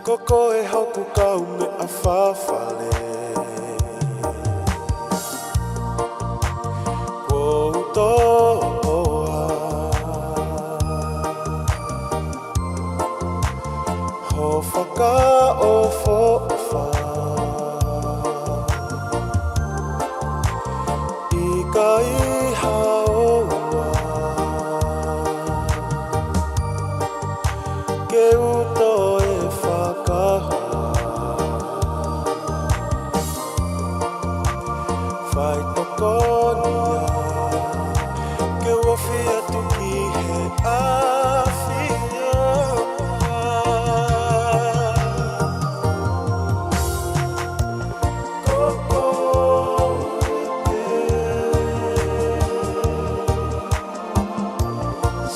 Koko e hoku kau me a whawhale. Wou toa ho whaka o whawha I ka iha oa ke uto e whakahoa whai tokonia ke wafi atu ki he awhia koko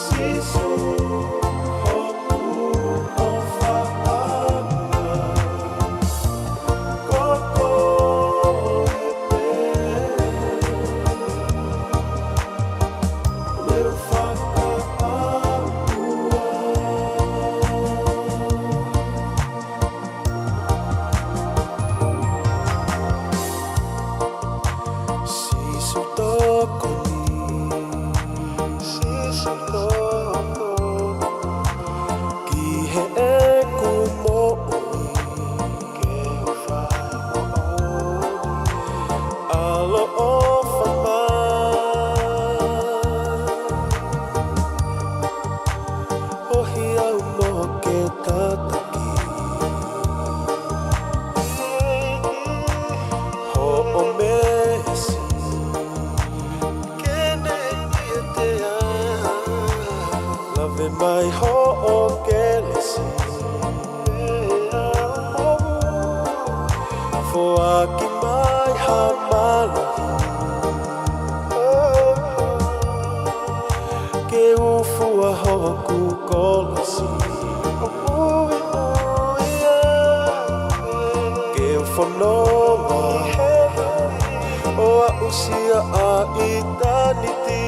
sisu mai ho o ke lesi fo aki mai ha malahi ke ufu a ho ku kolasi ke ufonoma o a usia a eternity.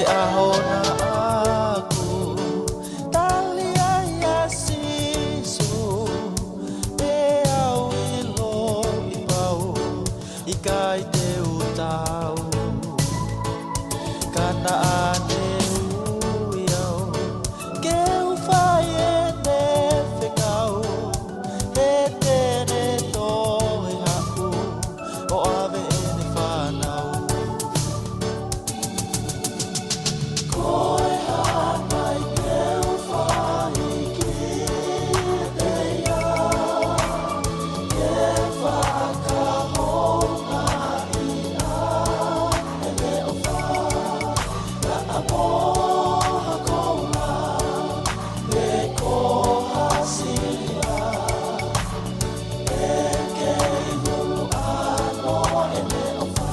aho na aku talia ya sisu e au ilo I pau I kai te utau kana ane uiau ke uwhai e ne whekau he tene tohe haku o ave e ne whanau koe hanai ke uwhai ki te ia ke whakahonga I a e me o wha la amoha kounga me koha sia e kei hulu ano e me o wha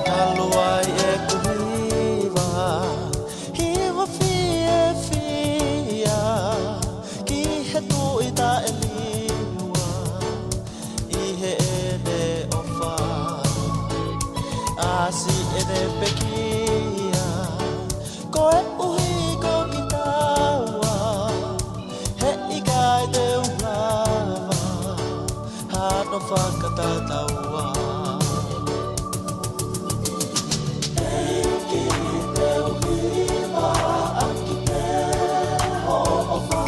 Haluai e kuhiwa hiwa fie fia ki he tui ta e liwa I he ene o wha asi ene pekia koe uhi ko ki taua he I kai te urawa hano whakatataua Eiki te uhiwa aki te ho o wha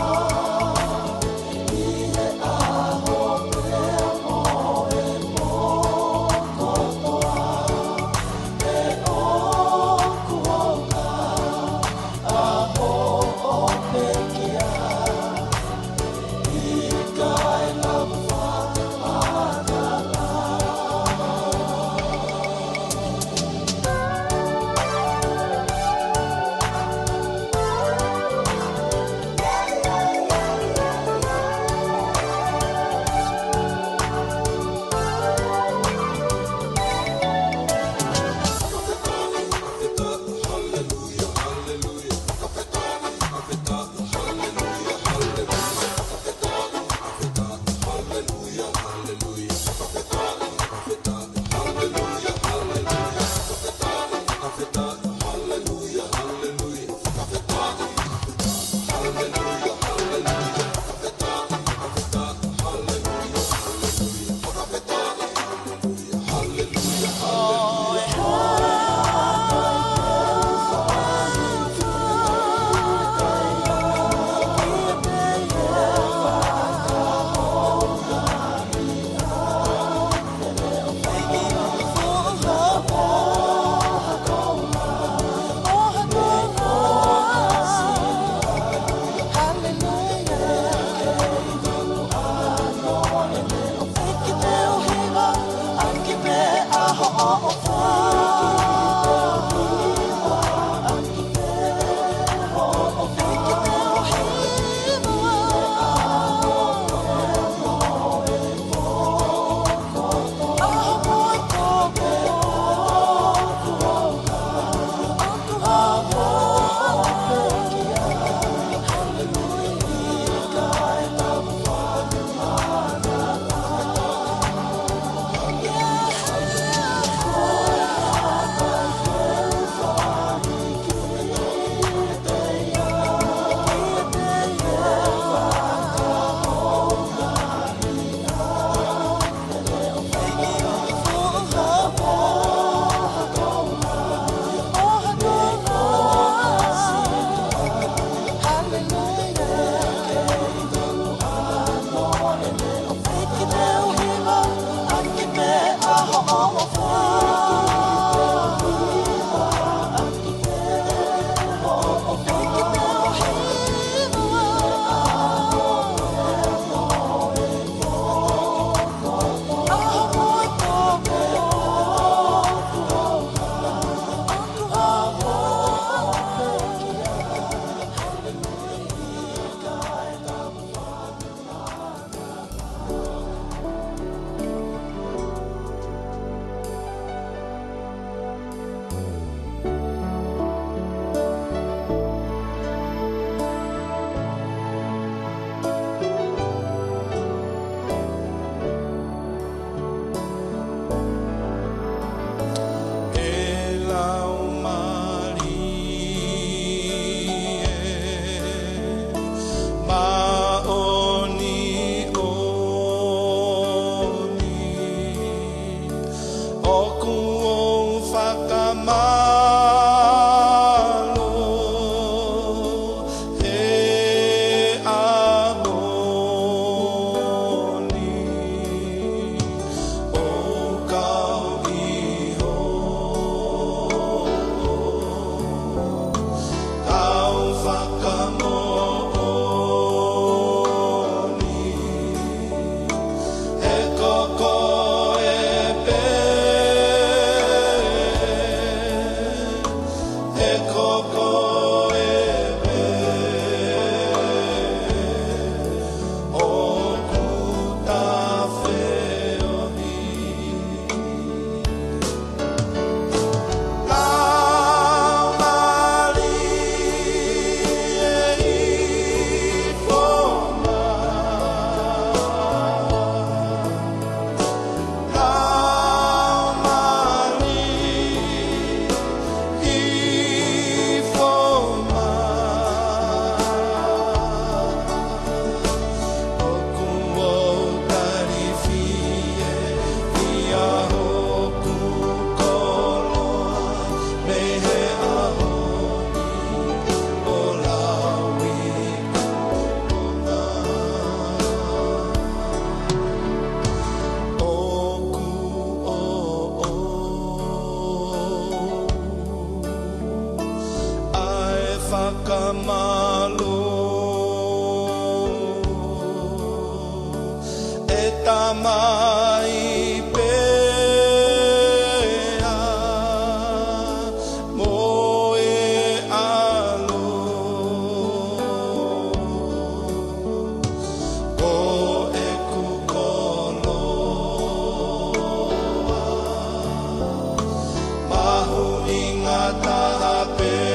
I he aho prea mo e mo kotoa e oku oka aho o pekia I kai lawa whakatala Oku o whakamalo he amoni o kau iho kau whakamooni he koko Whakamalo e tamai pea mo e alo ko e kukoloa mahu inga taha pea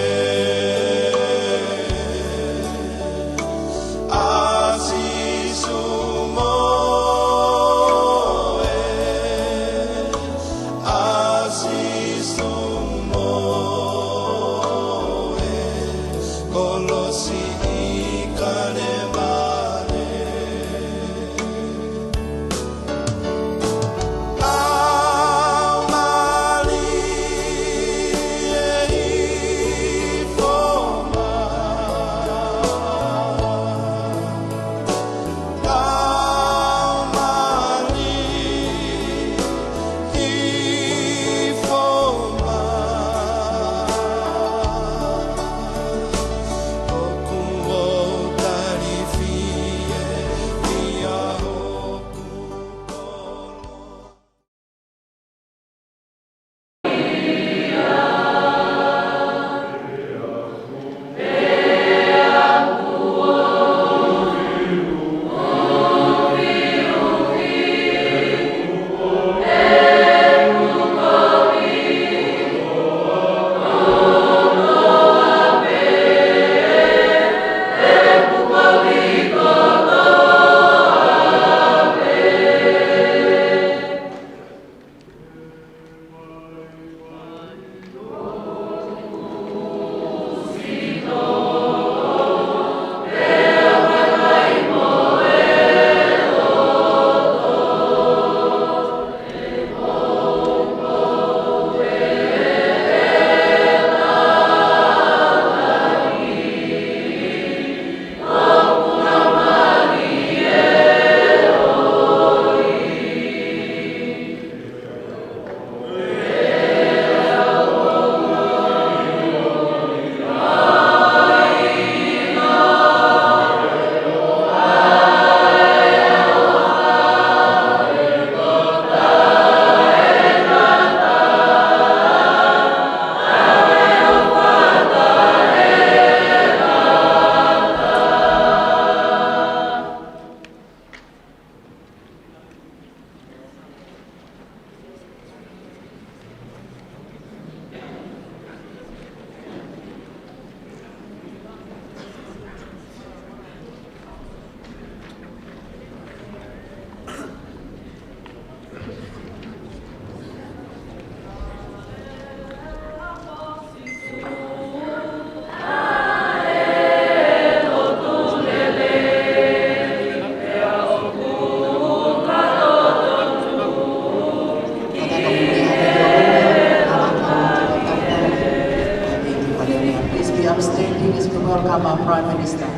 Minister,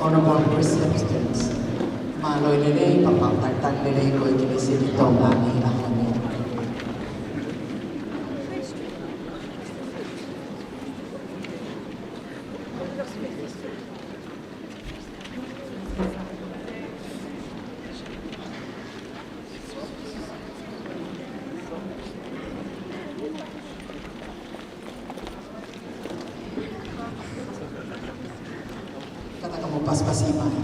Honorable Presidents, Maloy Lele, Papang Tartan Lele, Koy Kinisili Tonga, Ahoni. Kata kamu pas-pasiman.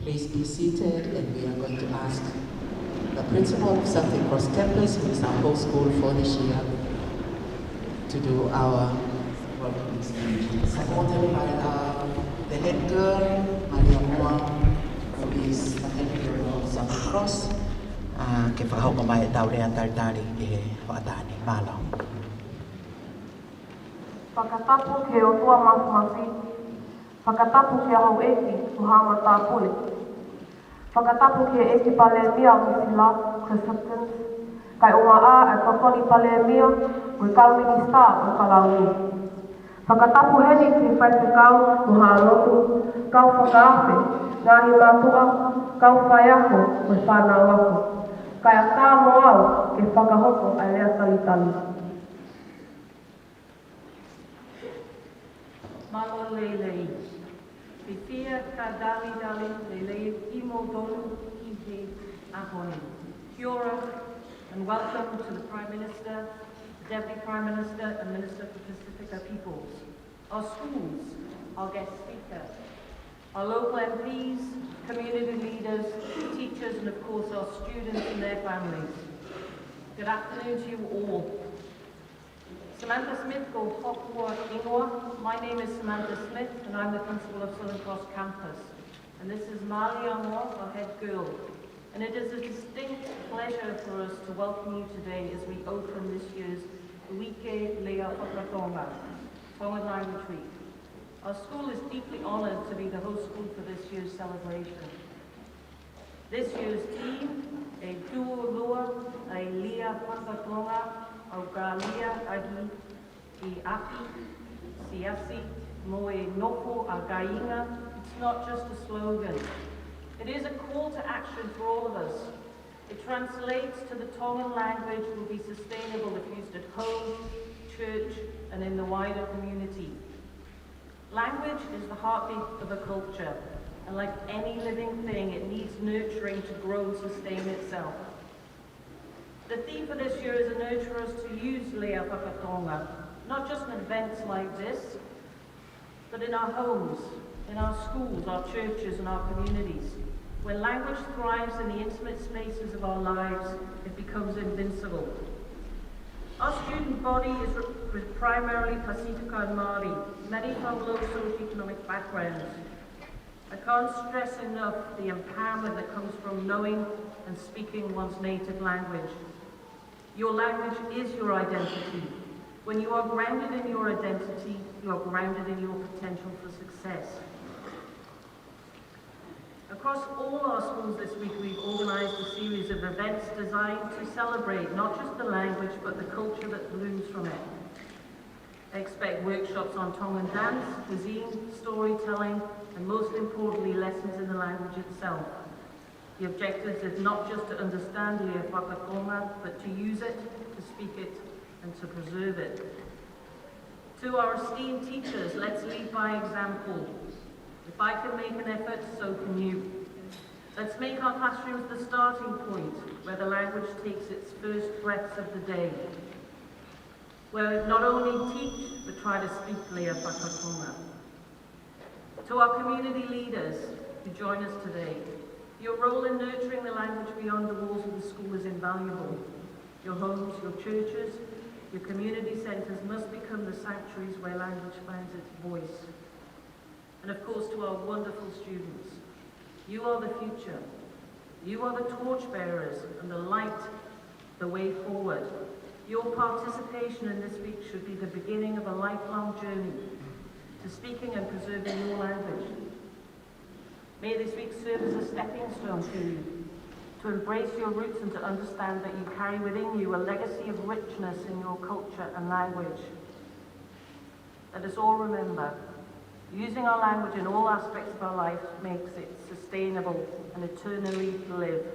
Please be seated, and we are going to ask the principal of Southern Cross Campus, who is our host school for this year, to do our welcome speech. Supported by the head girl, Maria Moa, who is the head girl of Southern Cross. Kaya ako kumaya daw rin ang tartari, wakatani, malong. Whakatapu ke o tua mawhimawhi, whakatapu ke hau eki o hama tāpui. Whakatapu ke eki pale mia o sila, Christians, kai o maa e tokoni pale mia o kau minista o kalauni. Whakatapu heni ke whaite kau o haa lotu, kau whakaafe, ngāhi mātua, kau whaiako o whānau ako. Kai a tā moau ke whakahoko a lea talitali. Malo lelei. Whiwhia ka dali lelei I mo donu I he ahoni. Kia ora and welcome to the Prime Minister, Deputy Prime Minister and Minister for Pacifica Peoples, our schools, our guest speaker, our local MPs, community leaders, teachers and of course our students and their families. Good afternoon to you all. Samantha Smith go hokua ingoa. My name is Samantha Smith and I'm the principal of Southern Cross Campus. And this is Mali Angoa, our head girl. And it is a distinct pleasure for us to welcome you today as we open this year's UIKE LEA FAKA-TONGA, Tongan Language Week. Our school is deeply honoured to be the host school for this year's celebration. This year's theme, e tuo lua, e lea whakatonga, au ka lea agi, I api, siasi, mo e noko a gainga. It's not just a slogan. It is a call to action for all of us. It translates to the Tongan language will be sustainable if used at home, church, and in the wider community. Language is the heartbeat of a culture, and like any living thing, it needs nurturing to grow and sustain itself. The theme for this year is to nurture us to use Lea Faka-Tonga, not just in events like this, but in our homes, in our schools, our churches, and our communities, When language thrives in the intimate spaces of our lives, it becomes invincible. Our student body is primarily Pasifika and Māori, many from low socioeconomic backgrounds. I can't stress enough the empowerment that comes from knowing and speaking one's native language. Your language is your identity. When you are grounded in your identity, you are grounded in your potential for success. Across all our schools this week, we've organised a series of events designed to celebrate not just the language, but the culture that blooms from it. I expect workshops on Tongan dance, cuisine, storytelling, and most importantly, lessons in the language itself. The objective is not just to understand Lea Faka-Tonga, but to use it, to speak it, and to preserve it. To our esteemed teachers, let's lead by example. If I can make an effort, so can you. Let's make our classrooms the starting point, where the language takes its first breaths of the day. Where we not only teach, but try to speak Lea Faka-Tonga. To our community leaders who join us today, your role in nurturing the language beyond the walls of the school is invaluable. Your homes, your churches, your community centres must become the sanctuaries where language finds its voice. And of course, to our wonderful students, you are the future. You are the torchbearers and the light, the way forward. Your participation in this week should be the beginning of a lifelong journey to speaking and preserving your language. May this week serve as a stepping stone to you, to embrace your roots and to understand that you carry within you a legacy of richness in your culture and language. Let us all remember, using our language in all aspects of our life makes it sustainable and eternally live.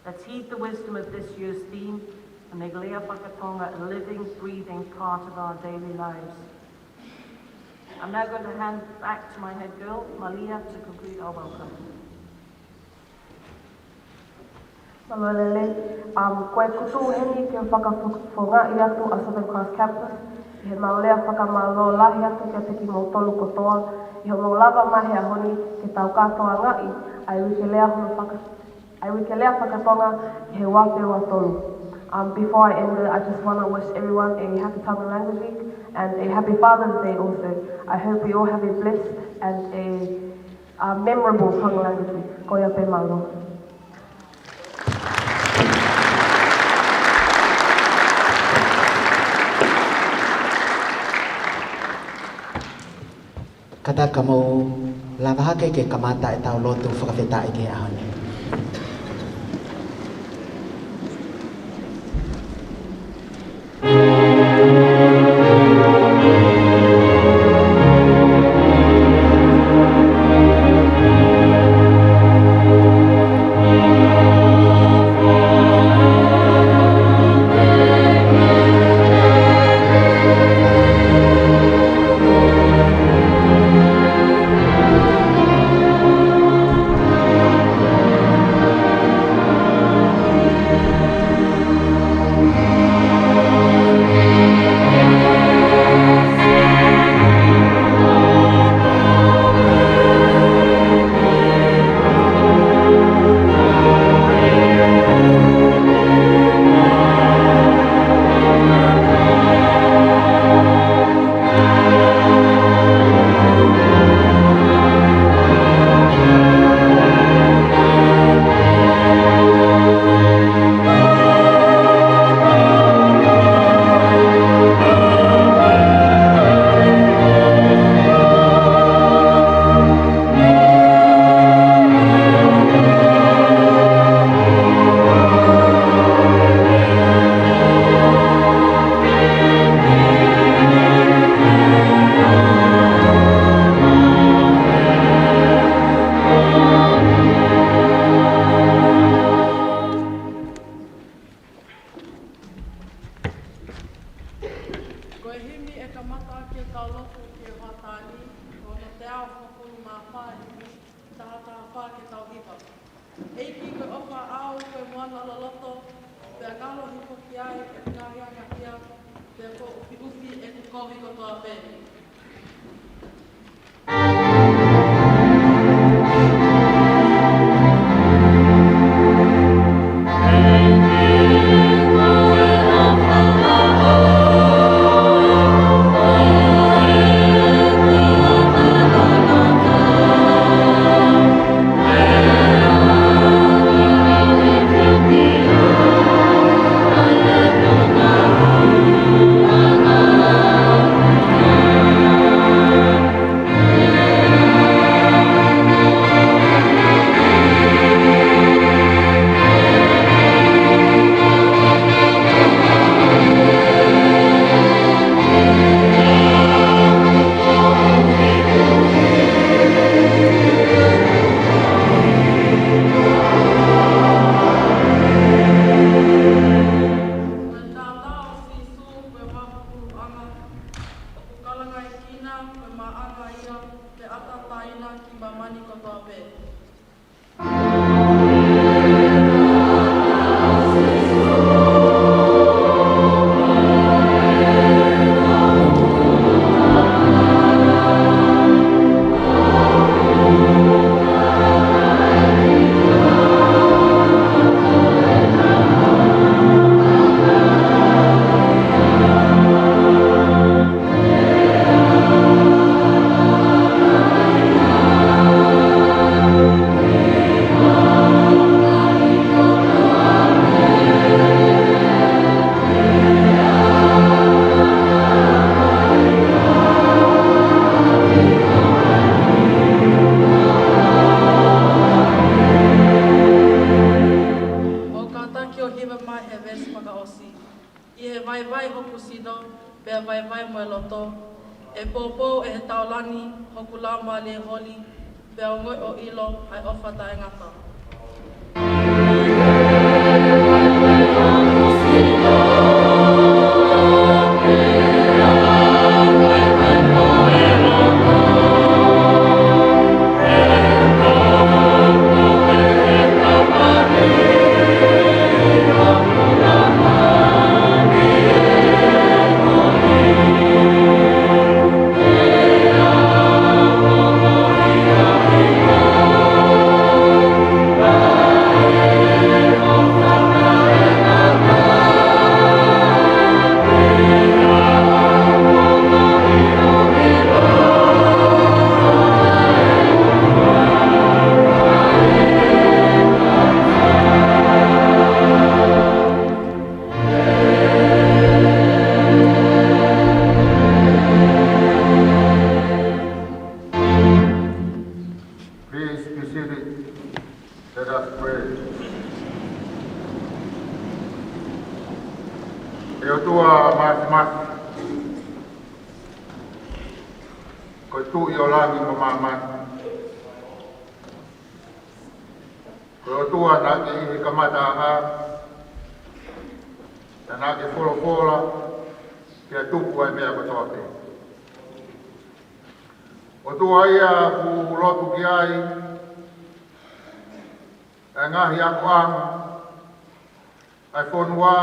Let's heed the wisdom of this year's theme and make Lea Faka-Tonga a living, breathing part of our daily lives. I'm now going to hand back to my head girl, Malia, to conclude our welcome. Malolele, koe kutu heni ke whakawhonga I atu a Southern Cross Campus. He maolea whakamalo lahi atu kia teki mō tolu kotoa. I ho mō lava mahi a honi ke tau katoa ngai. Ai UIKE Lea Faka-Tonga he wape wa tolu. Before I end it, I just want to wish everyone a happy Tongan Language Week and a happy Father's Day also. I hope we all have a blessed and a memorable Tongan Language Week. Ko ia pe malo. Kata kamu lava hake ke kamata e tau lotu whakawheta I ke ahone. mamani kotoa pe. E popo e he taolani, hokulama le holi, pe au ngoi o ilo, ai ofa tae ngata. ngaahi ako ang ai fonua,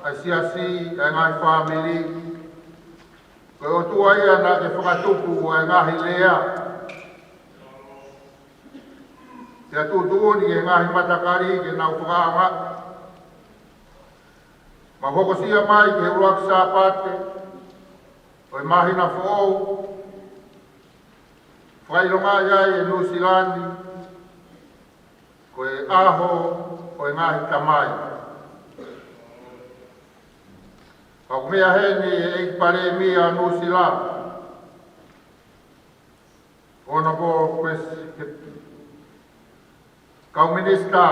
ai siasi, ai ngaahi family. Koe o tua ia na ke whakatupu ai ngaahi lea. Te atu tuoni ke ngaahi matakari ke nau whakaanga. Ma hokosia mai ke urak sāpate, oi mahi na whaou. Whailonga iai e New Zealandi, koe aho o ngāhi tamai. Pau mea heni e eikpare mia New Zealand. Ona ko kwes kau minista,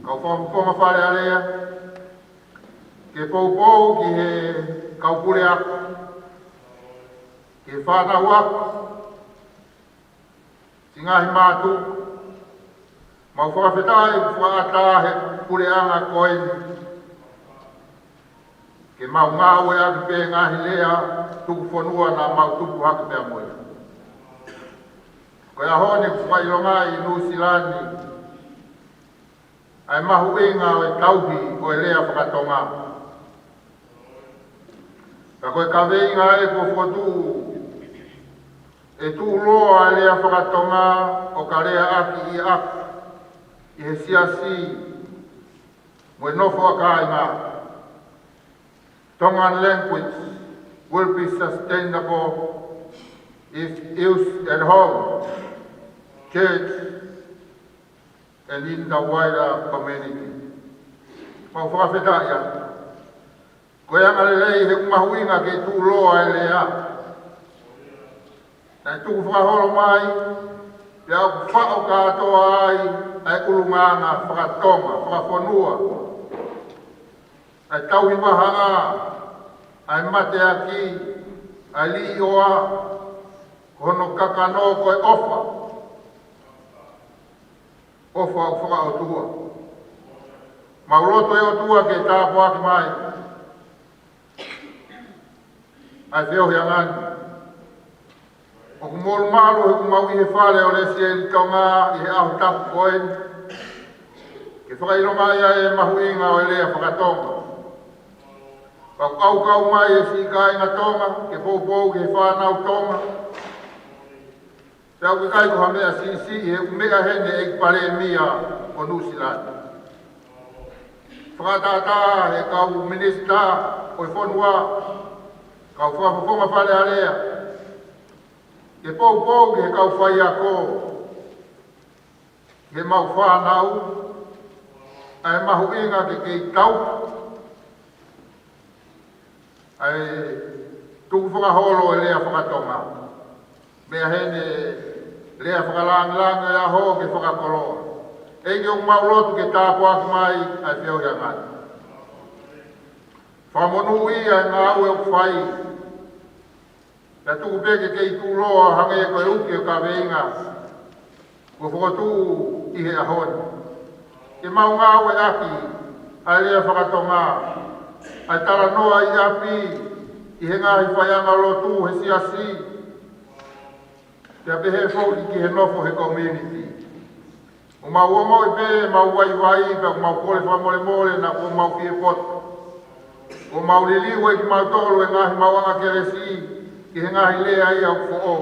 kau whamponga whare area, ke poupou ki he kau pure ako, ke whanau ako, si ngahi mātu, mau whakawhetai whaatahe pure anga koeni, ke mau ngāu e ake pē ngahi lea, tuku whanua na mau tuku hake pēr moe. Koe ahone whailonga i New Zealand, ai mahu inga o e tauhi o e lea whakatonga. Ka koe ka veinga e ko whotu, e tū loa e lea whakatonga o ka lea aki i aki, i he siasi, mo e nofo a kāinga. Tongan language will be sustainable if used at home, church, and in the wider community. Mau whakawheta ia. Koe anga lelei he umahuinga ke tū loa e lea. Nai tūku whakaholo mai, te au whao kātoa ai, ai ulunganga, whakatonga, whakawhanua. Ai tauhi maha ai mate aki, ai li oa, hono kakano koe ofa. Ofa o whaka o tua. Mauroto e o tua ke tāpo aki mai. Ai whio hi angani. O kumolu malu he kumau I he whare o le sia I tonga I he ahu tapu koen. Ke whakaironga ia e mahuinga o lea whakatonga. Pau kau mai e si kai ngā tonga, ke pōpou ke whānau tonga. Te au ke kai ko hamea si he umea hene e pare mia o Nusilani. Whakatata he kau minista o i whonua, kau whafonga whare alea. Ke pōpou ke kau whai ako, ke mau whānau, ai mahu inga ke kei tau, ai tuku whakaholo e lea whakatonga. Mea hene lea whakalangi e aho ke whakakoloa. Ege o maulotu ke tāpu aku mai ai whiau hiangani. Whamonu ia e ngā au e uwhai. Ka tuku peke ke I tūloa hange e koe uke o ka veinga. Ko whakatu I he ahoni. Ke mau ngā au e aki ai lea whakatonga. Ai tara noa I api I he ngāhi whaianga lotu he siasi. Te ape he whauri ki he nofo he community. O mau omo I pe, mau wai, ka mau kore whamole na ko mau ki e poto. O mau liliu e ki mau tolu e ngahi mau anga keresi ki he ngahi lea I au fo o.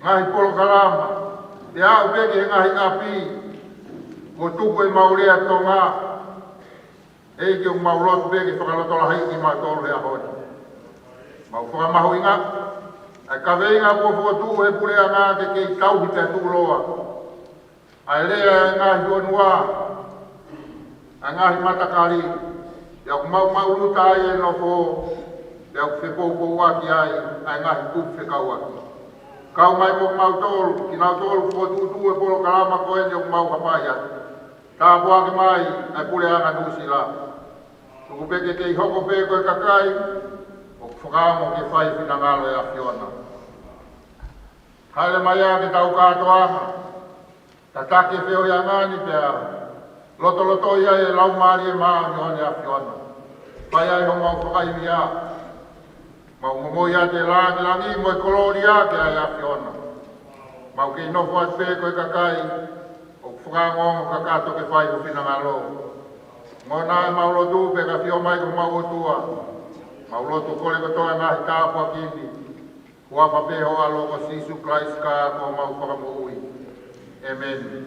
Ngahi Polokalama. Te au pe ki he ngahi api. Ko tuku e mau lea tonga. E ki o mau lotu pe ki whakalotola hai ki mau tolu he ahoni. Mau whakamahu inga. Ai ka veinga ko whakatu he pulea ngā ke kei tauhi te tūloa. Ai lea e ngahi honua, ai ngahi matakari, te au mau luta ai e nofo, te au whepou aki ai ngahi kup whekau aki. Kau mai mo mau tolu, ki nau tolu whotutu e Polokalama ko ene o mau hapai ati. Tā puake mai, ai pule anga Nusila. Tuku peke kei hoko pe koe kakai, o whakamo ke whai whinangalo e a whiona. Haile mai a ke tau kātoanga, ta take whio ia ngani pia loto ia e lau maari e maa ni a whiona. Pai ai ho mau whakai ia. Mau momo ia te langi mo e kolori a ke ai a whiona. Mau kei nofo at pe koe kakai, o whakangongo kakato ke whai ho whinangalo. Ngona e mau lotu pe ka whio mai ko mau otua. Mau lotu kore kotoa ngahi tāpua kini. Kua whapeho alo ko Sisu Christ ka ko mau whakamoui. Amen.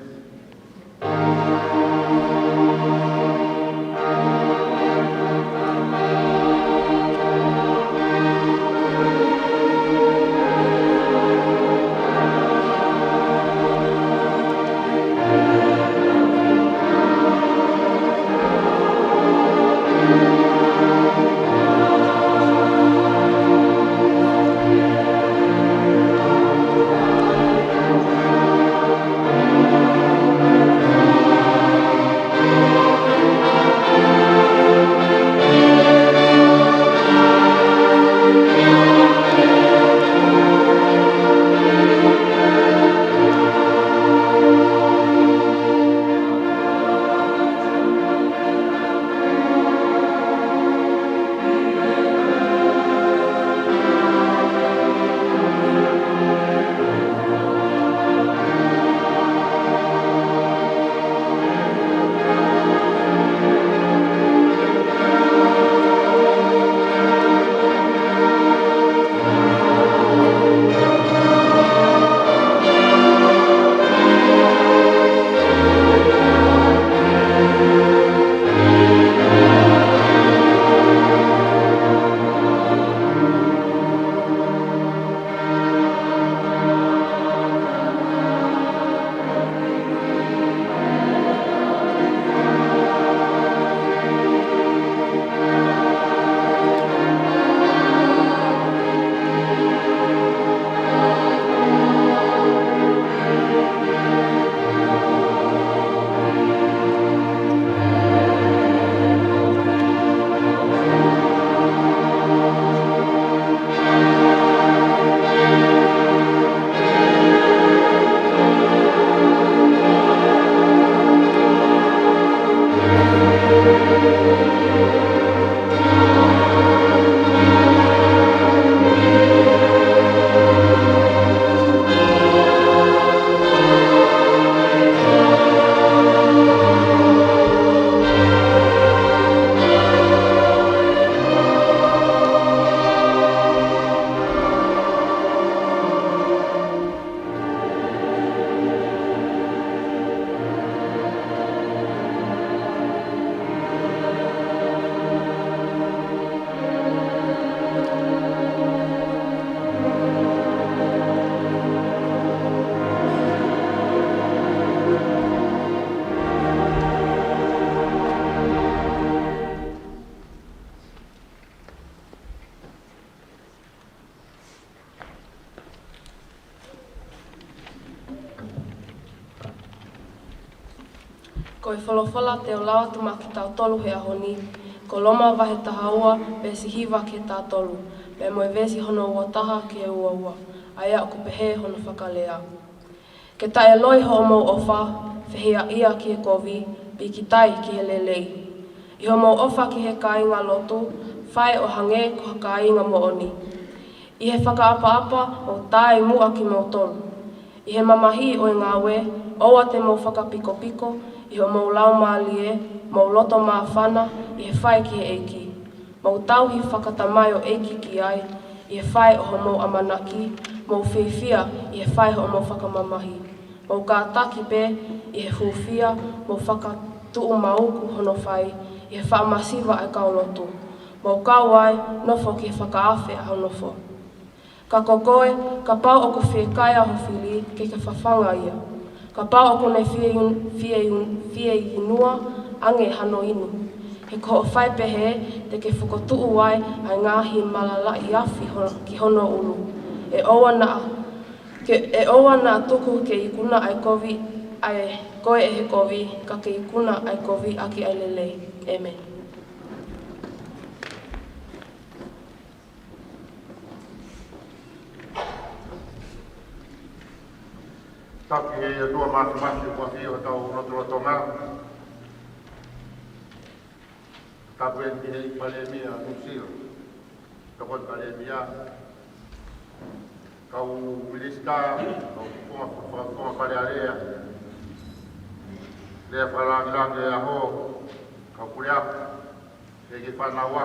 Ko i whalawhala te o lawa tuma ki tau tolu he ahoni, ko loma wahe taha ua vesi hiwa ki tā tolu, me moe vesi hono ua taha ki e ua ua, aia o kupehe hono whakalea. Ke tae loi ho o mau ofa, whihia ia ki he kovi, pi ki tai ki he lelei. I ho mau ofa ki he kāinga lotu, whae o hange ko ha kāinga mooni. I he whakaapa-apa o tae mua ki mau tolu. I he mamahi o ngā we, oa te mau whakapiko-piko, i ho mau lau mālie, mau loto mā whana, i he whae ki he eiki. Mau tauhi whakatamai o eiki ki ai, i he whae o ho mau amanaki, mau whiwhia i he whae o mau whakamamahi. Mau kātaki pē, i he huwhia, mau whakatuu mauku hono whae, i he whaamasiwa ai kaulotu. Mau kauai, nofo ki he whakaafe a honofo. Ka kokoe, ka pau o ku whiekaia ho whili ke ke whawhanga ia. Ka pau o ku nei whie inua, ange hano inu. He ko o whai pehe, te ke whukotuu wai ai ngāhi malala i awhi ki hono ulu. E oa na tuku ke ikuna ai kovi, ai koe e he kovi, ka ke ikuna ai kovi aki ai lelei. Amen. Taki he tua masi kua whio tau rotonga. Tapu en ki hei palemia nusio. Takon palemia. Kau milista, kau kuma palearea. Lea whalangilange aho, kau kureapa. Ege whanawa.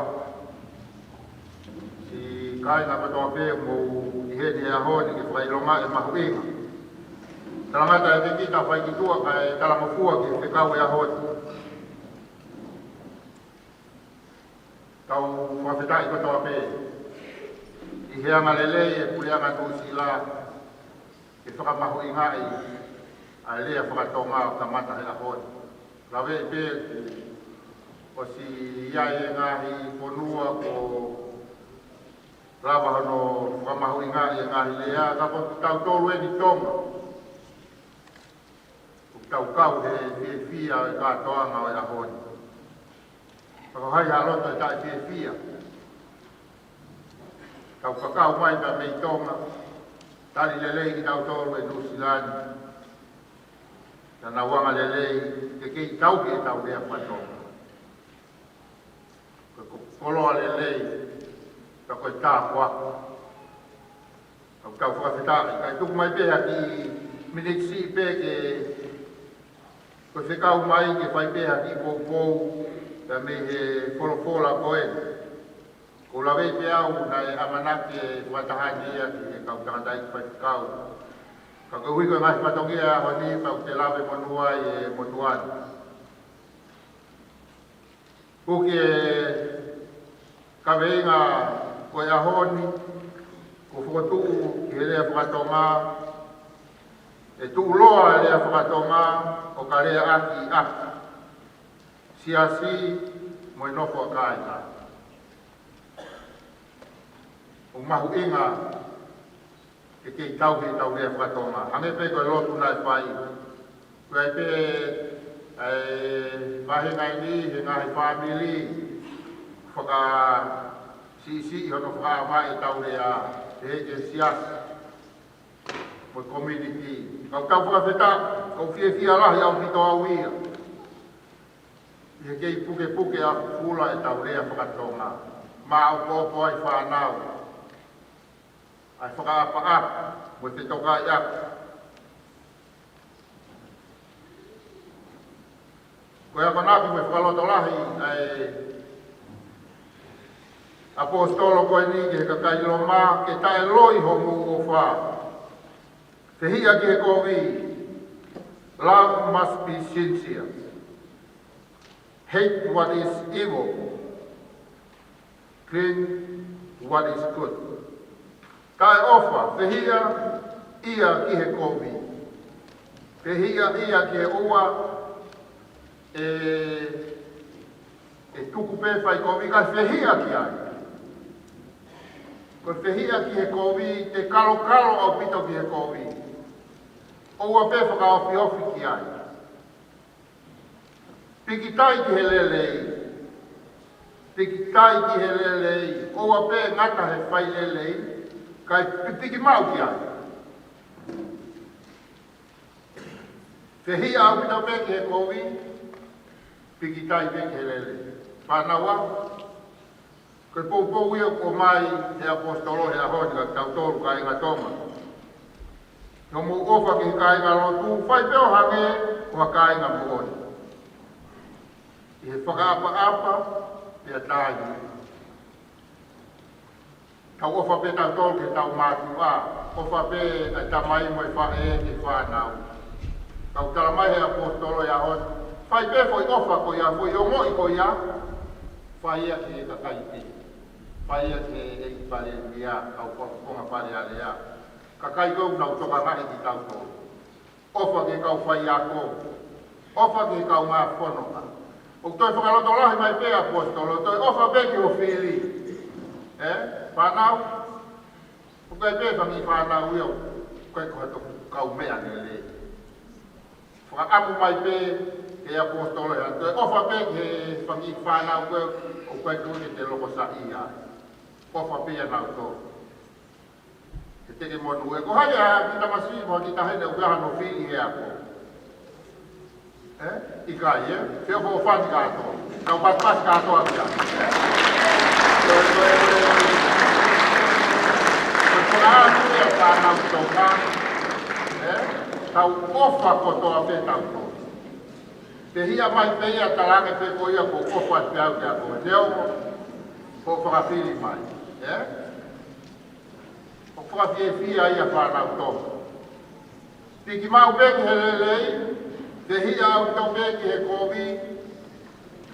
Si kai nga patoa pē mo i hene aho ni ke whailonga e mahuinga. Talamata e te kita whai ki tua kai talamafua ki te kau e ahoi. Tau whawhetai kotoa pē. I heanga lelei e puleanga tūsi la. E whakamahu i ngai. A lea whakatonga o tamata he ahoi. Lawe i pē o si iai e ngahi ponua ko rawa hono whakamahu i ngai e ngahi lea. Ka po tau tolu e ni tonga. Kau he fia e kātoanga o e ahoni. Pako hai haloto e tae fia. Kau kakau mai ka mei tonga. Tali lelei ki tau tolu e nusilani. Tana wanga lelei ke kei tau ki e tau lea patonga. Kako poloa lelei kako e tā waka. Kau whakawhetaki. Kai tuku mai peha ki miniksi pe ke ko se kau mai ke whai peha ki pou ta me he wholofola koe. Ko lawe pe au na e amanake watahani ia ki he kau tangatai ki whai kau. Ka kau hiko ngai patongia honi pau te lawe monua e monuani. Kuki e kaweinga koe ahoni, ko whakotuu ki he lea whakatonga. E tu loa e lea whakatonga o ka rea aki. Siasi mo i nofo a kāina. O mahu inga ke kei tau he tau lea whakatonga. Hange pe koe lotu nai whai. Koe ai pe mahingai ni he ngahi whamili. Whaka si hono whakaama e tau lea he siasi. Mo community. Kau tau whakawheta, kau whia lahi au hito au ia. I he kei puke a fula e tau rea whakatonga. Ma au kōpo ai whanau. Ai whakaapa mo te toka i aku. Koe a manaku me whakaloto lahi ai apostolo koe ni ke kakailo mā ke tae loi ho mu o wha. Te hia ki he kovi, love must be sincere. Hate what is evil. Cling what is good. Kai ofa, te hia ia ki he kovi. Te hia ia ki he ua e tuku pewhai kovi, kai te hia ki ai. Ko te hia ki he kovi, te kalo au pito ki he kovi. O ua pe whakaofi ki ai. Pikitai ki helelei. Pikitai ki helelei. Oa pe ngata he whai lelei. Kai pipiki mau ki ai. Whehia au pita pe ki he kowi. Pikitai pe ki helelei. Whanawa. Koe pou ia ko mai he apostolo he ahoni ka tautoru ka inga tonga. No mu ofa ki ka inga lotu, whai peo hange o ka inga muoni. I he whakaapa pia tāi. Tau ofa pe tautoru ke tau mātu a, ofa pe tamai mo e whae e whanau. Tau talamai he apostolo he ahoni, whai pe foi ofa ko ia, foi ongo i ko ia, whai ia ki e kakaiti. Pai ke e pare dia au konga pare alea. Kakai go na toka ngai ki tau to. Ofa ke kau fai ako. Ofa ke kau ma fono. O toi whakaloto lahi mai pe apostolo. Toi ofa pe ki o whiri. Whanau. O kai pe whangi whanau iau. Kai ko hato kau mea nele. Whakamu mai pe ke apostolo. Toi ofa pe ke whangi whanau iau. O kai tūne te loko sa ia. Ofa pia na to. Te teke monu e ko haya kita masi mo kita hene uga no fili he ako. Ikai te ho fa ka to. Ka pa pas ka to apia. Ko na ni pa na to ka. Tau ofa ko to apia ta to. Te hia mai pe ia talange pe ko ia ko ofa pe au ka ko. Leo ko fa fili mai. O whakawhiawhia ia whanau tō. Tiki mau peki he lelei, te hia au tau peki he kōwi,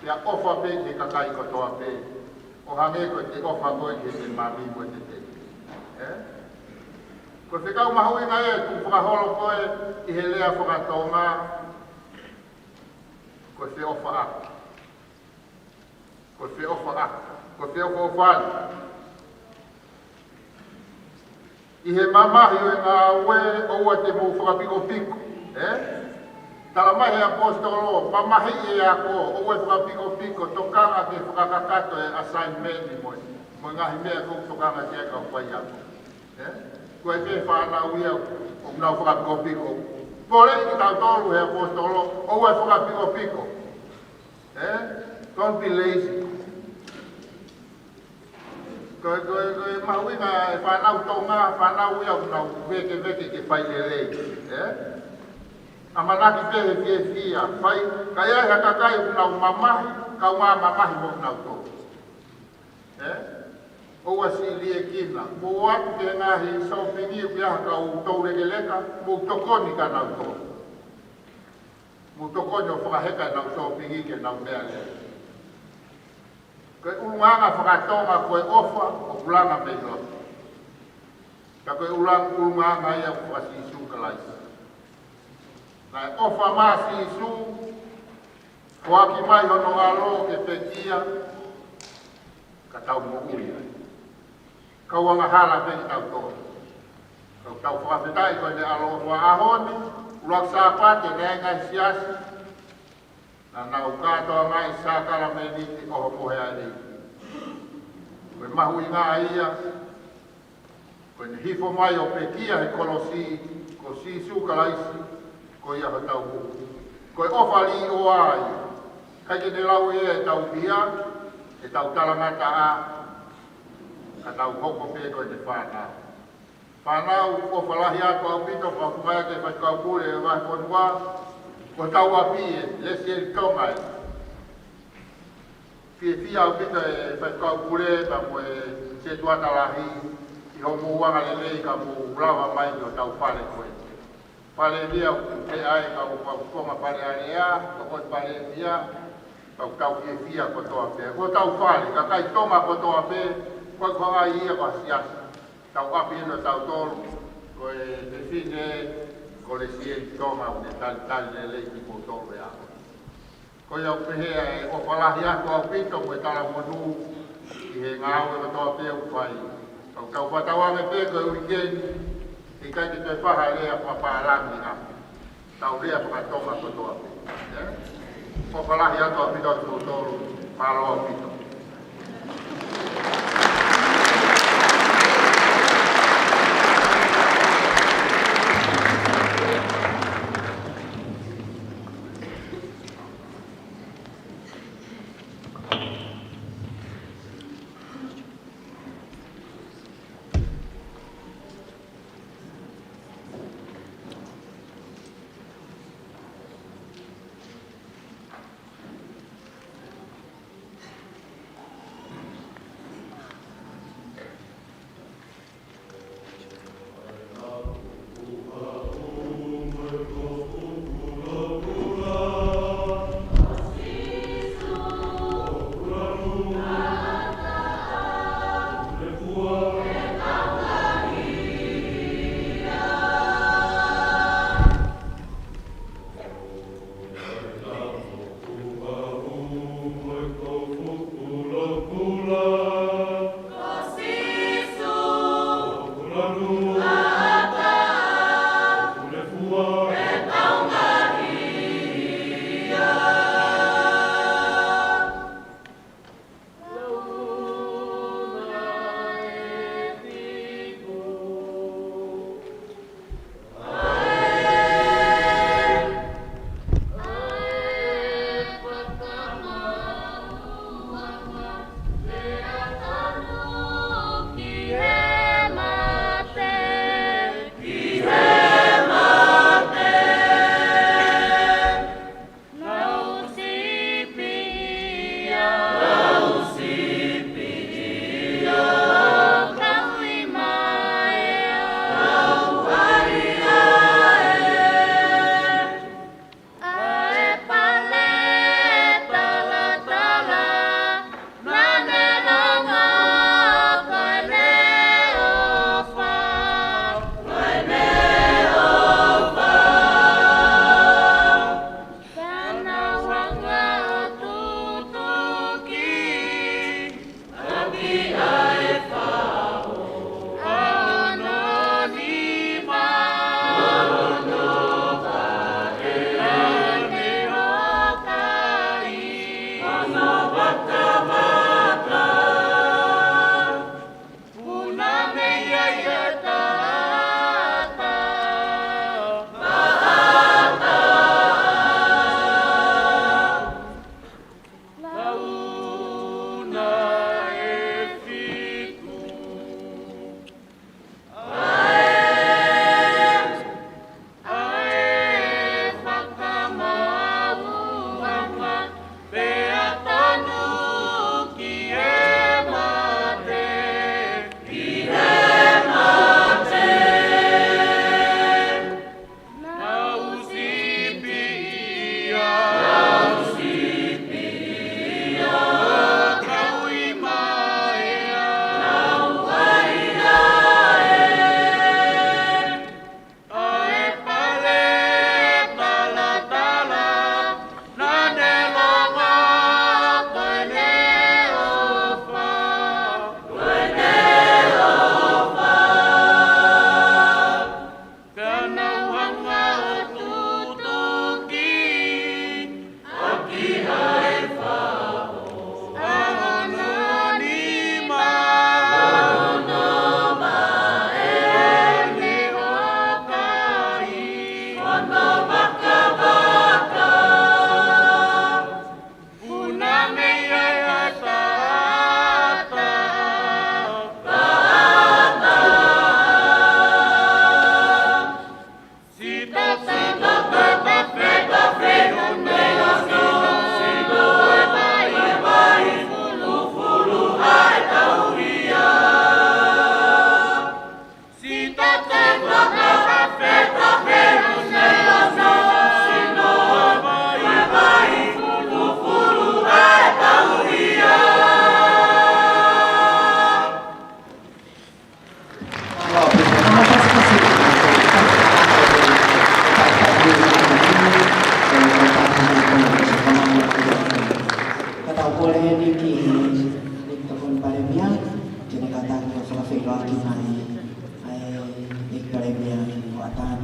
te ofa peki he kakai kotoa pe. O hange ko te ofa koe he te mami koe te te. Ko te kau mahui ngai e tu whakaholo koe i he lea whakatonga, ko te ofa a. Ko te ofa a. Ko te ofa o whani. I he mamahi o ngā ue o ua te mō whakapiko piko. Tala mai he apostolo, mamahi e ako o ua whakapiko piko, tokanga ke whakakakato e assignment moi. Mo ngahi mea kuk tokanga te eka o whai ako. Koe te whanau ia o ngā whakapiko piko. Pore i tau tolu he apostolo, o ua whakapiko piko. Don't be lazy. Koe mahui ngā e whanau tonga, whanau ia unau veke ke whai lelei. Amanaki te he fie fia, whai, kai ai hakakai unau mamahi, kau ngā mamahi mo unau tō. Oua si lie kina, mo atu te ngahi sopingi u kia kau tau rege leka, mo tokoni ka nau tō. Mo tokoni o whakaheka nau sopingi ke nau mea lea. Koe ulanga whakatonga koe ofa o ulanga mei lotu. Ka koe ulanga ia kua sisu kalaisa. Nai ofa maa sisu, whaki mai hono alo ke pekia, ka tau mo uia. Kau anga hala peki tau tōna. Kau tau whakawhetai koe ne alo wha ahoni, ulak sāpate ne ngai siasi, na nau katoa mai sākara me niti oho pohea e. Koe mahui ngā ia, koe ne hifo mai o pekia he kolosi, ko sisu kalaisi, ko ia ho tau hu. Koe ofali o ai, kai ke ne lau e tau pia, e tau talangata a, ka tau hoko pe koe te whanau. Whanau ofalahi atu au pito, whakumaya ke whaikau kure e wahi konua, ko tau apie, lesi e tongai. Fia au pita e whaikau kure, ka mo e se tuata lahi, i ho muuanga lelei ka mo ulawa mai o tau whale koe. Whale lia te ai ka o whakukonga whale alea, ka koe whale lia, ka tau fia ko toa pe. Ko tau whale, ka kai tonga ko toa pe, koe ko ai ia ko siasa. Tau api ino tau tolu, ko e te fine, ko le sieni tonga o ne tali lelei ki ko tolu e ako. Ko iau pehea e o whalahi ako au pito ko e tala monu i he ngāo e katoa pe u whai. Kau whatawange pe ko e urikeni i kai te te whaha lea whapaalangi a. Tau lea whakatonga ko toa pe. Popalahi ato a pito tu tolu, palo a pito.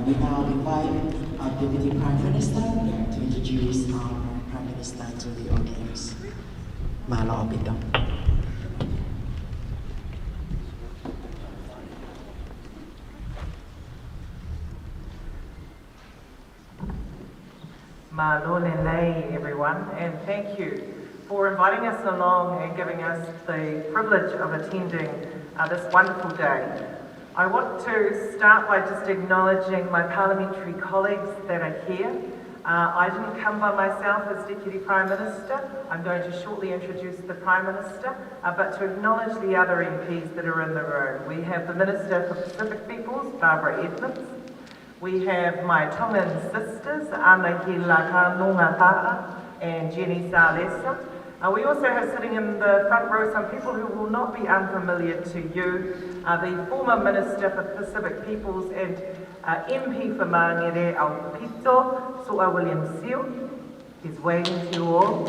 We now invite our Deputy Prime Minister to introduce our Prime Minister. Minister to the audience. Mahalo Opito. Malolelei, everyone, and thank you for inviting us along and giving us the privilege of attending this wonderful day. I want to start by just acknowledging my parliamentary colleagues that are here. I didn't come by myself as Deputy Prime Minister. I'm going to shortly introduce the Prime Minister, but to acknowledge the other MPs that are in the room. We have the Minister for Pacific Peoples, Barbara Edmonds. We have my Tongan sisters, ngaahi and Jenny Salesa. We also have sitting in the front row some people who will not be unfamiliar to you. The former Minister for Pacific Peoples and MP for Mangere Aupito, Sua William Seal, is waving to you all.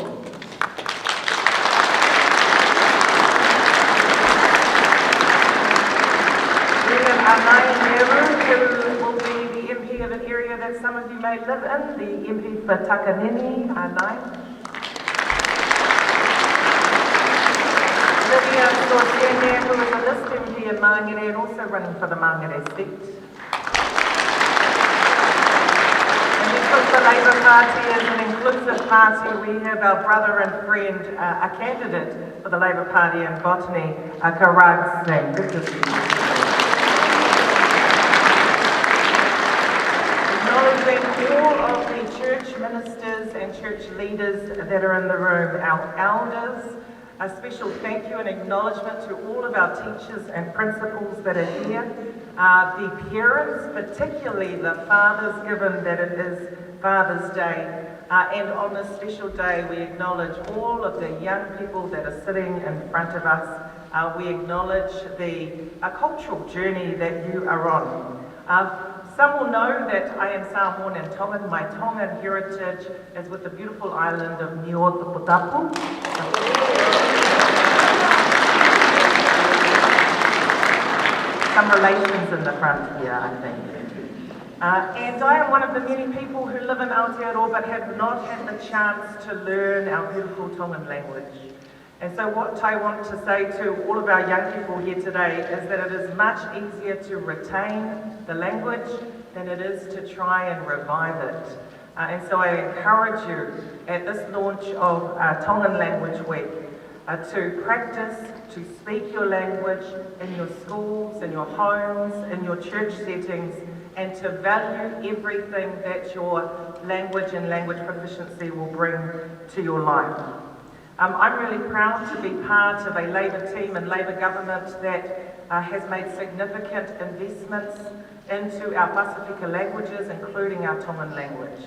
We have Anai Nehru, who will be the MP of an area that some of you may live in, the MP for Takanini, Anai. Lydia Sortene, who is a list MP in Mangere and also running for the Mangere seat. And because the Labour Party is an inclusive party, we have our brother and friend, a candidate for the Labour Party in Botany, Karag Singh. Good to see you. Acknowledging all of the church ministers and church leaders that are in the room, our elders. A special thank you and acknowledgement to all of our teachers and principals that are here. The parents, particularly the fathers, given that it is Father's Day. And on this special day, we acknowledge all of the young people that are sitting in front of us. We acknowledge the cultural journey that you are on. Some will know that I am Samoan and Tongan. My Tongan heritage is with the beautiful island of Niotaputapu. Some relations in the front here, I think. And I am one of the many people who live in Aotearoa but have not had the chance to learn our beautiful Tongan language. And so what I want to say to all of our young people here today is that it is much easier to retain the language than it is to try and revive it. And so I encourage you at this launch of Tongan Language Week to practice, to speak your language in your schools, in your homes, in your church settings, and to value everything that your language and language proficiency will bring to your life. I'm really proud to be part of a Labour team and Labour government that has made significant investments into our Pasifika languages, including our Tongan language.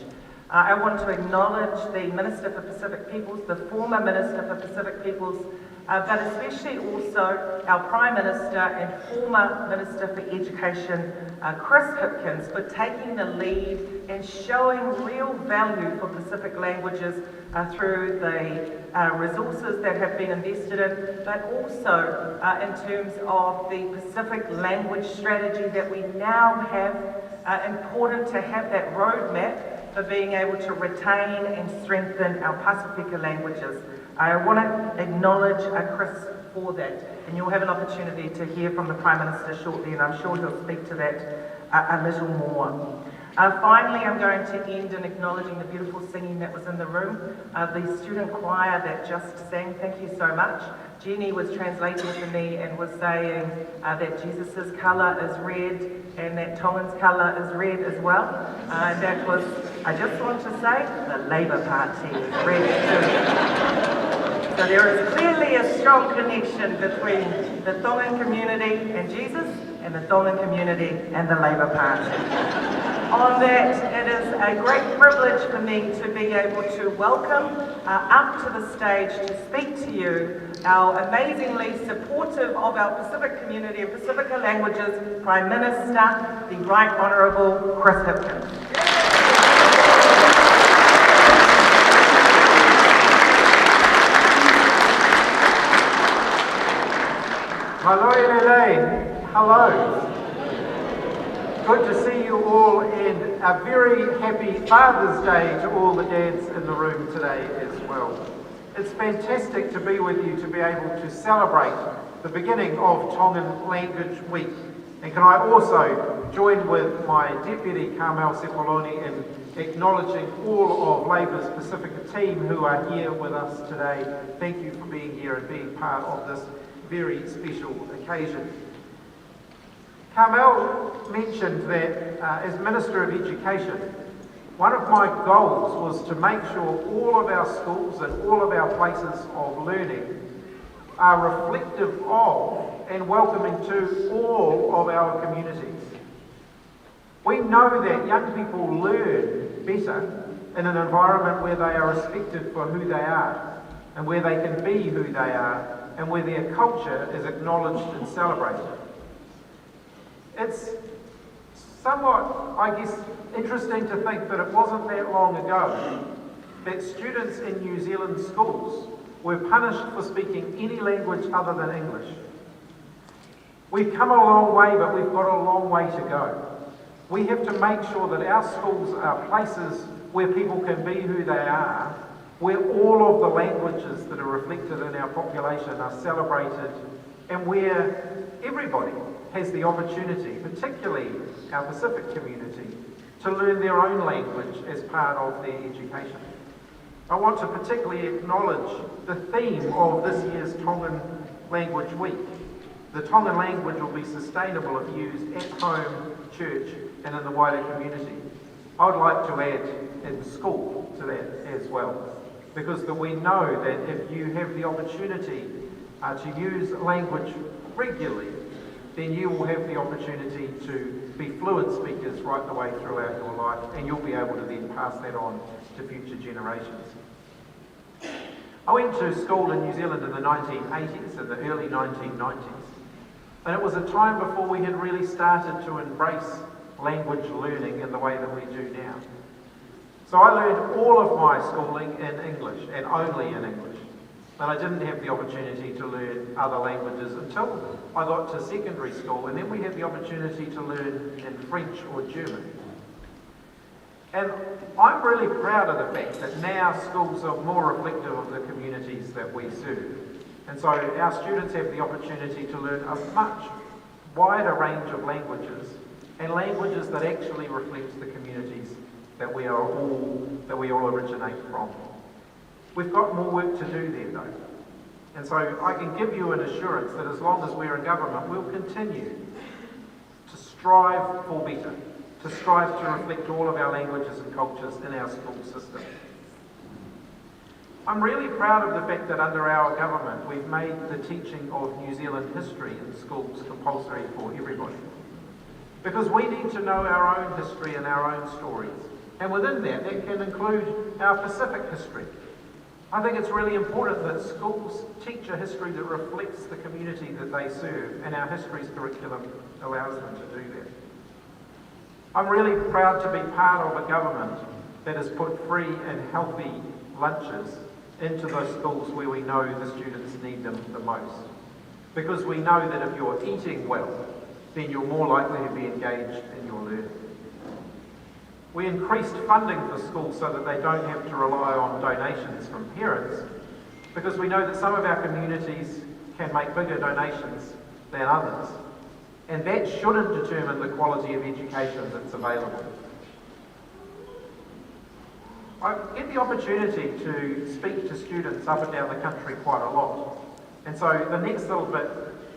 I want to acknowledge the Minister for Pacific Peoples, the former Minister for Pacific Peoples, but especially also our Prime Minister and former Minister for Education, Chris Hipkins, for taking the lead and showing real value for Pacific languages through the resources that have been invested in, but also in terms of the Pacific language strategy that we now have. Important to have that roadmap for being able to retain and strengthen our Pasifika languages. I want to acknowledge Chris for that, and you'll have an opportunity to hear from the Prime Minister shortly, and I'm sure he'll speak to that a little more. Finally, I'm going to end in acknowledging the beautiful singing that was in the room. The student choir that just sang, thank you so much. Jenny was translating to me and was saying that Jesus' colour is red and that Tongan's colour is red as well. That was, I just want to say, the Labour Party is red too. So there is clearly a strong connection between the Tongan community and Jesus and the Tongan community and the Labour Party. On that, it is a great privilege for me to be able to welcome up to the stage to speak to you our amazingly supportive of our Pacific community and Pacifica languages Prime Minister, the Right Honourable Chris Hipkins. Hello. Good to see you all, and a very happy Father's Day to all the dads in the room today as well. It's fantastic to be with you, to be able to celebrate the beginning of Tongan Language Week. And can I also join with my Deputy Carmel Sepoloni in acknowledging all of Labour's Pacifica team who are here with us today. Thank you for being here and being part of this very special occasion. Carmel mentioned that as Minister of Education, one of my goals was to make sure all of our schools and all of our places of learning are reflective of and welcoming to all of our communities. We know that young people learn better in an environment where they are respected for who they are and where they can be who they are and where their culture is acknowledged and celebrated. It's somewhat, I guess, interesting to think that it wasn't that long ago that students in New Zealand schools were punished for speaking any language other than English. We've come a long way, but we've got a long way to go. We have to make sure that our schools are places where people can be who they are, where all of the languages that are reflected in our population are celebrated, and where everybody has the opportunity, particularly our Pacific community, to learn their own language as part of their education. I want to particularly acknowledge the theme of this year's Tongan Language Week. The Tongan language will be sustainable if used at home, church, and in the wider community. I would like to add in school to that as well, because we know that if you have the opportunity to use language regularly, then you will have the opportunity to be fluent speakers right the way throughout your life, and you'll be able to then pass that on to future generations. I went to school in New Zealand in the 1980s and the early 1990s, and it was a time before we had really started to embrace language learning in the way that we do now. So I learned all of my schooling in English, and only in English. And I didn't have the opportunity to learn other languages until I got to secondary school, and then we had the opportunity to learn in French or German. And I'm really proud of the fact that now schools are more reflective of the communities that we serve. And so our students have the opportunity to learn a much wider range of languages, and languages that actually reflect the communities that we all originate from. We've got more work to do there though. And so I can give you an assurance that as long as we're in government, we'll continue to strive for better, to strive to reflect all of our languages and cultures in our school system. I'm really proud of the fact that under our government, we've made the teaching of New Zealand history in schools compulsory for everybody. Because we need to know our own history and our own stories. And within that can include our Pacific history. I think it's really important that schools teach a history that reflects the community that they serve, and our histories curriculum allows them to do that. I'm really proud to be part of a government that has put free and healthy lunches into those schools where we know the students need them the most. Because we know that if you're eating well, then you're more likely to be engaged in your learning. We increased funding for schools so that they don't have to rely on donations from parents, because we know that some of our communities can make bigger donations than others, and that shouldn't determine the quality of education that's available. I get the opportunity to speak to students up and down the country quite a lot, and so the next little bit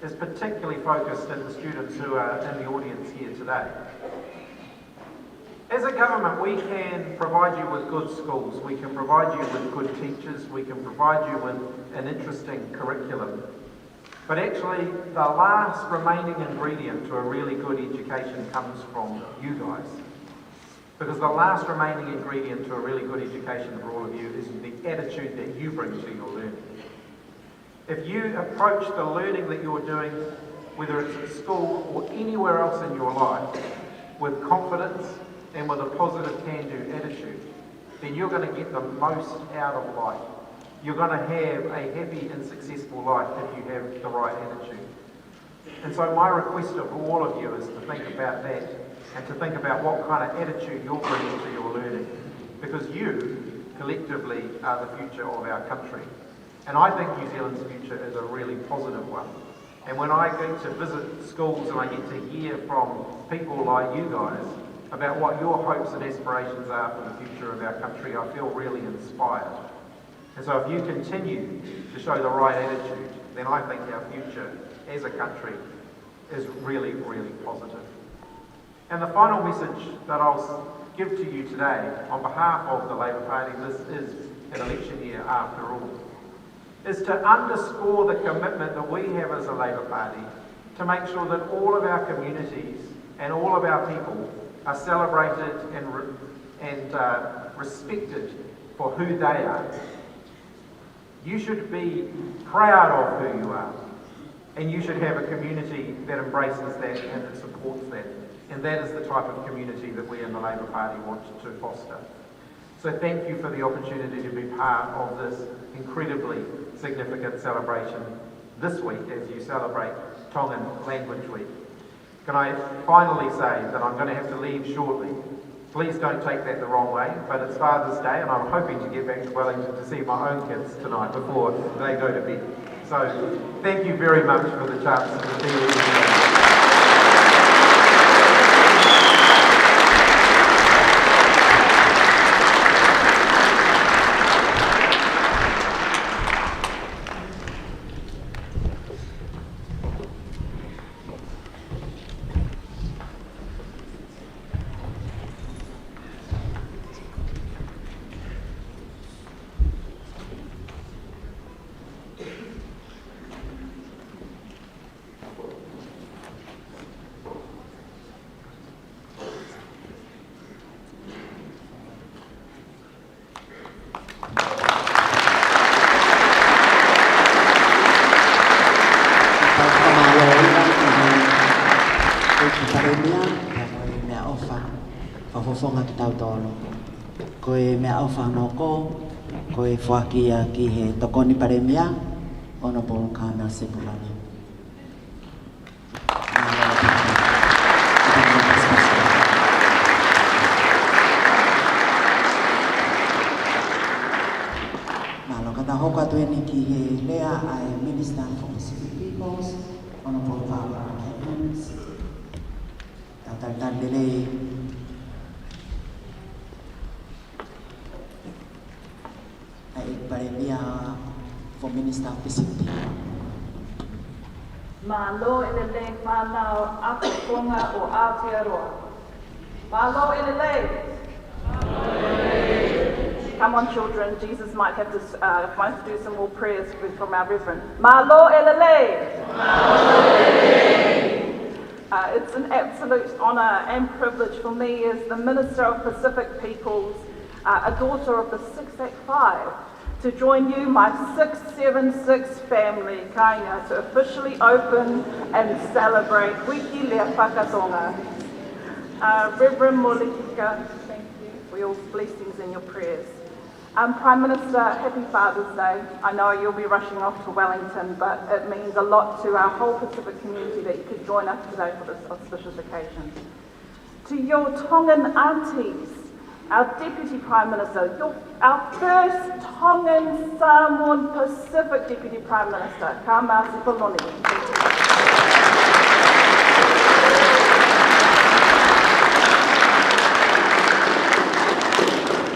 is particularly focused on the students who are in the audience here today. As a government, we can provide you with good schools, we can provide you with good teachers, we can provide you with an interesting curriculum. But actually, the last remaining ingredient to a really good education comes from you guys. Because the last remaining ingredient to a really good education for all of you is the attitude that you bring to your learning. If you approach the learning that you're doing, whether it's at school or anywhere else in your life, with confidence and with a positive can-do attitude, then you're going to get the most out of life. You're going to have a happy and successful life if you have the right attitude. And so my request of all of you is to think about that and to think about what kind of attitude you're bringing to your learning. Because you, collectively, are the future of our country. And I think New Zealand's future is a really positive one. And when I get to visit schools and I get to hear from people like you guys about what your hopes and aspirations are for the future of our country, I feel really inspired. And so if you continue to show the right attitude, then I think our future as a country is really, really positive. And the final message that I'll give to you today on behalf of the Labour Party, this is an election year after all, is to underscore the commitment that we have as a Labour Party to make sure that all of our communities and all of our people are celebrated and respected for who they are. You should be proud of who you are, and you should have a community that embraces that and that supports that. And that is the type of community that we in the Labour Party want to foster. So thank you for the opportunity to be part of this incredibly significant celebration this week as you celebrate Tongan Language Week. Can I finally say that I'm going to have to leave shortly. Please don't take that the wrong way, but it's Father's Day and I'm hoping to get back to Wellington to see my own kids tonight before they go to bed. So thank you very much for the chance to be with you today. Koe mea au whanoko, koe whakia ki he tokoni pare mea, ono Polokalama sepulani. Malo kata hoka tueni ki he lea ai Minister for Pacific Peoples, ono Polokalama Cabinet, tatal for Minister of Pacific. Malo elele whanau AOTEAROA o AOTEAROA. Malo elele. Come on, children. Jesus might have to do some more prayers from our Reverend. Malo elele. It's an absolute honour and privilege for me as the Minister of Pacific Peoples, a daughter of the 6 Act 5, to join you, my 676 family, kainga, to officially open and celebrate UIKE LEA FAKA-TONGA. Reverend Molika, thank you for your blessings and your prayers. Prime Minister, happy Father's Day. I know you'll be rushing off to Wellington, but it means a lot to our whole Pacific community that you could join us today for this auspicious occasion. To your Tongan aunties, our Deputy Prime Minister, our first Tongan Samoan Pacific Deputy Prime Minister, ka Masi Poloni.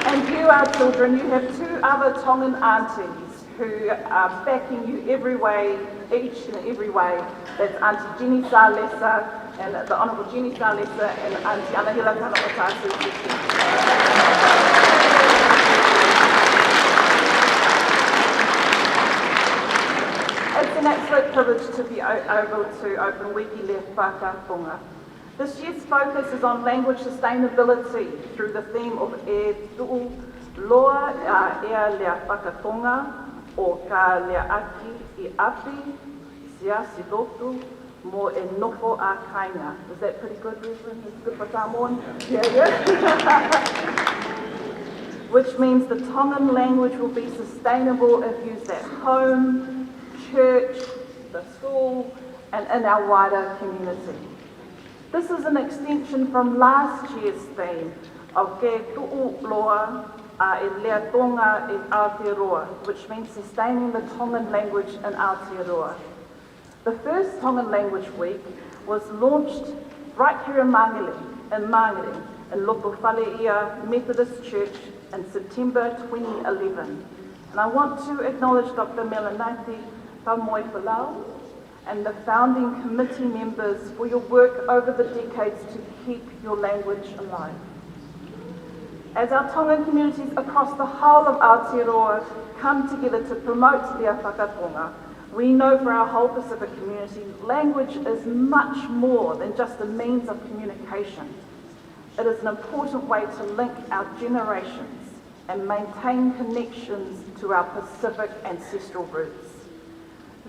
And you, our children, you have two other Tongan aunties who are backing you every way, each and every way. That's Auntie Jenny Salesa and the Honourable Jenny Salesa and Auntie Anahila Kanawatasi. It's an absolute privilege to be able to open UIKE LEA FAKA-TONGA. This year's focus is on language sustainability through the theme of E tu'u loa ea lea whakatonga o ka lea aki I api, sia si lotu, mo e nofo a kainga. Is that pretty good, Reverend? Is it good for Samoan? Yeah. Which means the Tongan language will be sustainable if used at home, church, the school, and in our wider community. This is an extension from last year's theme of Ke Tu'u Loa E Lea Tonga E Aotearoa, which means sustaining the Tongan language in Aotearoa. The first Tongan Language Week was launched right here in Mangere, in Lotu Fakaaava Methodist Church in September 2011. And I want to acknowledge Dr. Melanati Tamoifalau and the founding committee members for your work over the decades to keep your language alive. As our Tongan communities across the whole of Aotearoa come together to promote Lea Faka-Tonga, we know for our whole Pacific community, language is much more than just a means of communication. It is an important way to link our generations and maintain connections to our Pacific ancestral roots.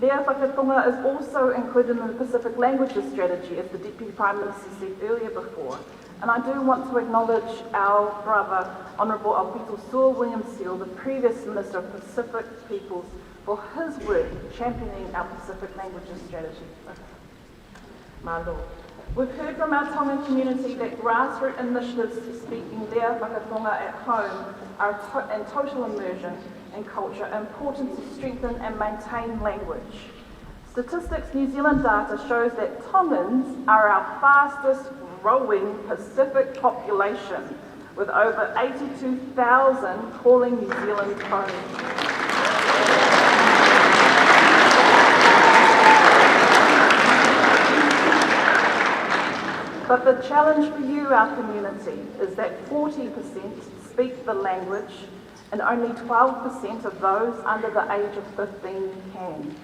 Lea Faka-Tonga is also included in the Pacific Languages Strategy, as the Deputy Prime Minister said earlier before. And I do want to acknowledge our brother, Honourable Alpito Sua William Seal, the previous Minister of Pacific Peoples, for his work championing our Pacific Languages Strategy. Malo. We've heard from our Tongan community that grassroots initiatives speaking Lea Faka-Tonga at home and total immersion and culture are important to strengthen and maintain language. Statistics New Zealand data shows that Tongans are our fastest growing Pacific population, with over 82,000 calling New Zealand home. But the challenge for you, our community, is that 40% speak the language and only 12% of those under the age of 15 can.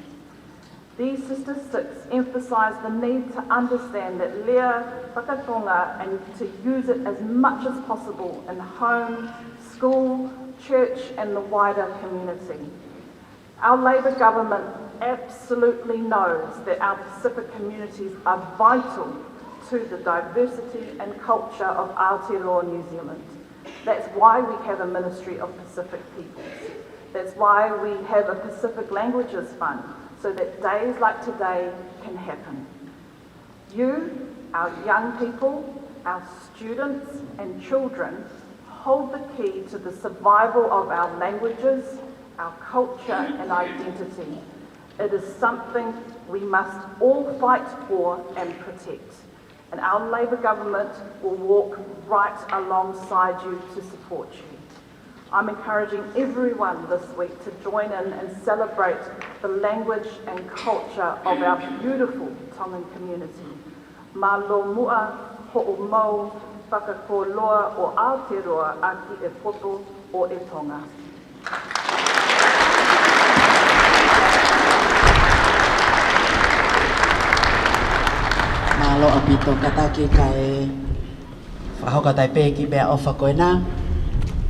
These statistics emphasise the need to understand that Lea Faka-Tonga and to use it as much as possible in home, school, church and the wider community. Our Labour government absolutely knows that our Pacific communities are vital to the diversity and culture of Aotearoa, New Zealand. That's why we have a Ministry of Pacific Peoples. That's why we have a Pacific Languages Fund, so that days like today can happen. You, our young people, our students and children hold the key to the survival of our languages, our culture and identity. It is something we must all fight for and protect. And our Labour government will walk right alongside you to support you. I'm encouraging everyone this week to join in and celebrate the language and culture of our beautiful Tongan community. Malo mua ho'o mau whakakoloa o Aotearoa aki e poto o e tonga. Malo apito kataki kai whahoka tai peki bea ofa koena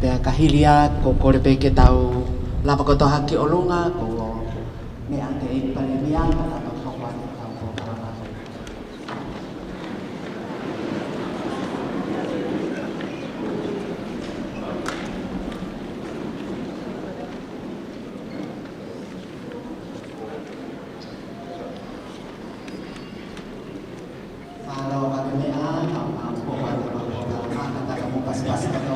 bea kahiria ko kore peke tau lapa koto haki o lunga ko me ante e pare miang kata whakwa tau Polokalama. Kalau kami meang, kamu buat Polokalama kata kamu pas-pas kata.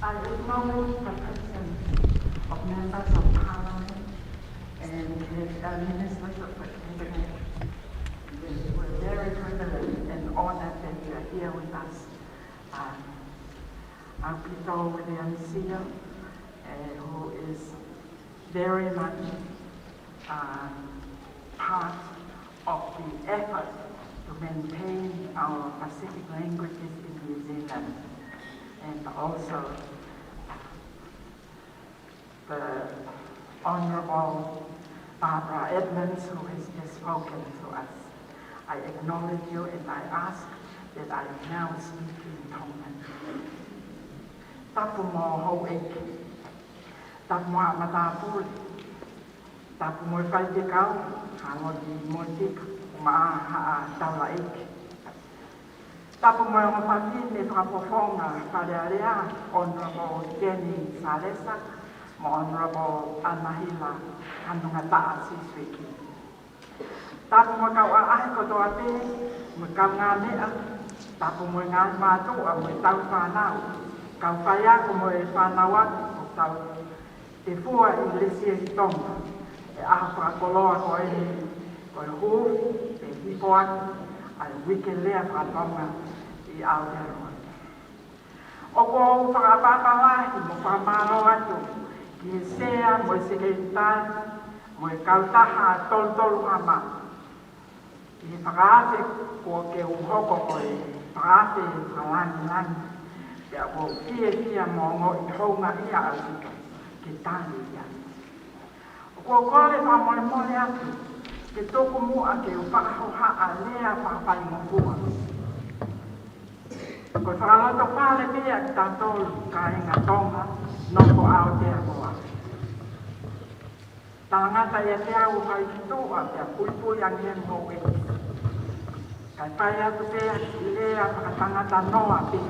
I acknowledge the presence of members of Parliament and ministers of the cabinet. We're very privileged and honored that you are here with us. Our people William Seal, who is very much part of the effort to maintain our Pacific languages in New Zealand, and also the Honourable Barbara Edmonds, who has just spoken to us. I acknowledge you and I ask that I now speak in Tongan. Tapu mo hou eke, tapu mo amatapuri, tapu mo whai te kau, hango di mo tika, maa haa taula eke. Tapu mo o mawhawhine whakapofonga wharearea, Honourable Jenny Salesa, mo Honourable Anahila, kanunga taa siswiki. Tapu mo kau aahe kotoa te, mo kau ngā mea, tapu mo ngā mātua mo tau whanau. Kau whai ako mo e whanau aku o tau te fua i lesia i tonga. E aha whakakoloa ko e huwi, e hipo aku, ai UIKE LEA FAKA-TONGA i AOTEAROA. O ko whakapapalahi mo whamaro atu, ki e sea mo e sekeitai, mo e kautaha tolu ama. I e whakaate ko ke uhoko ko e whakaate whalangi. Pea ko fia mongo i hounga ia au tika, ke tāni ia. O ko kore whamole atu, ke toko mua ke u whakahoha a lea whakapai ngokua. Ko whakaloto pāle pia ki tātolu ka inga tonga, noko AOTEAROA. Tāngata ia te au hai ki tūa pia puipui angien hou eki. Kai pai atu pia ki lea whakatangata noa pia.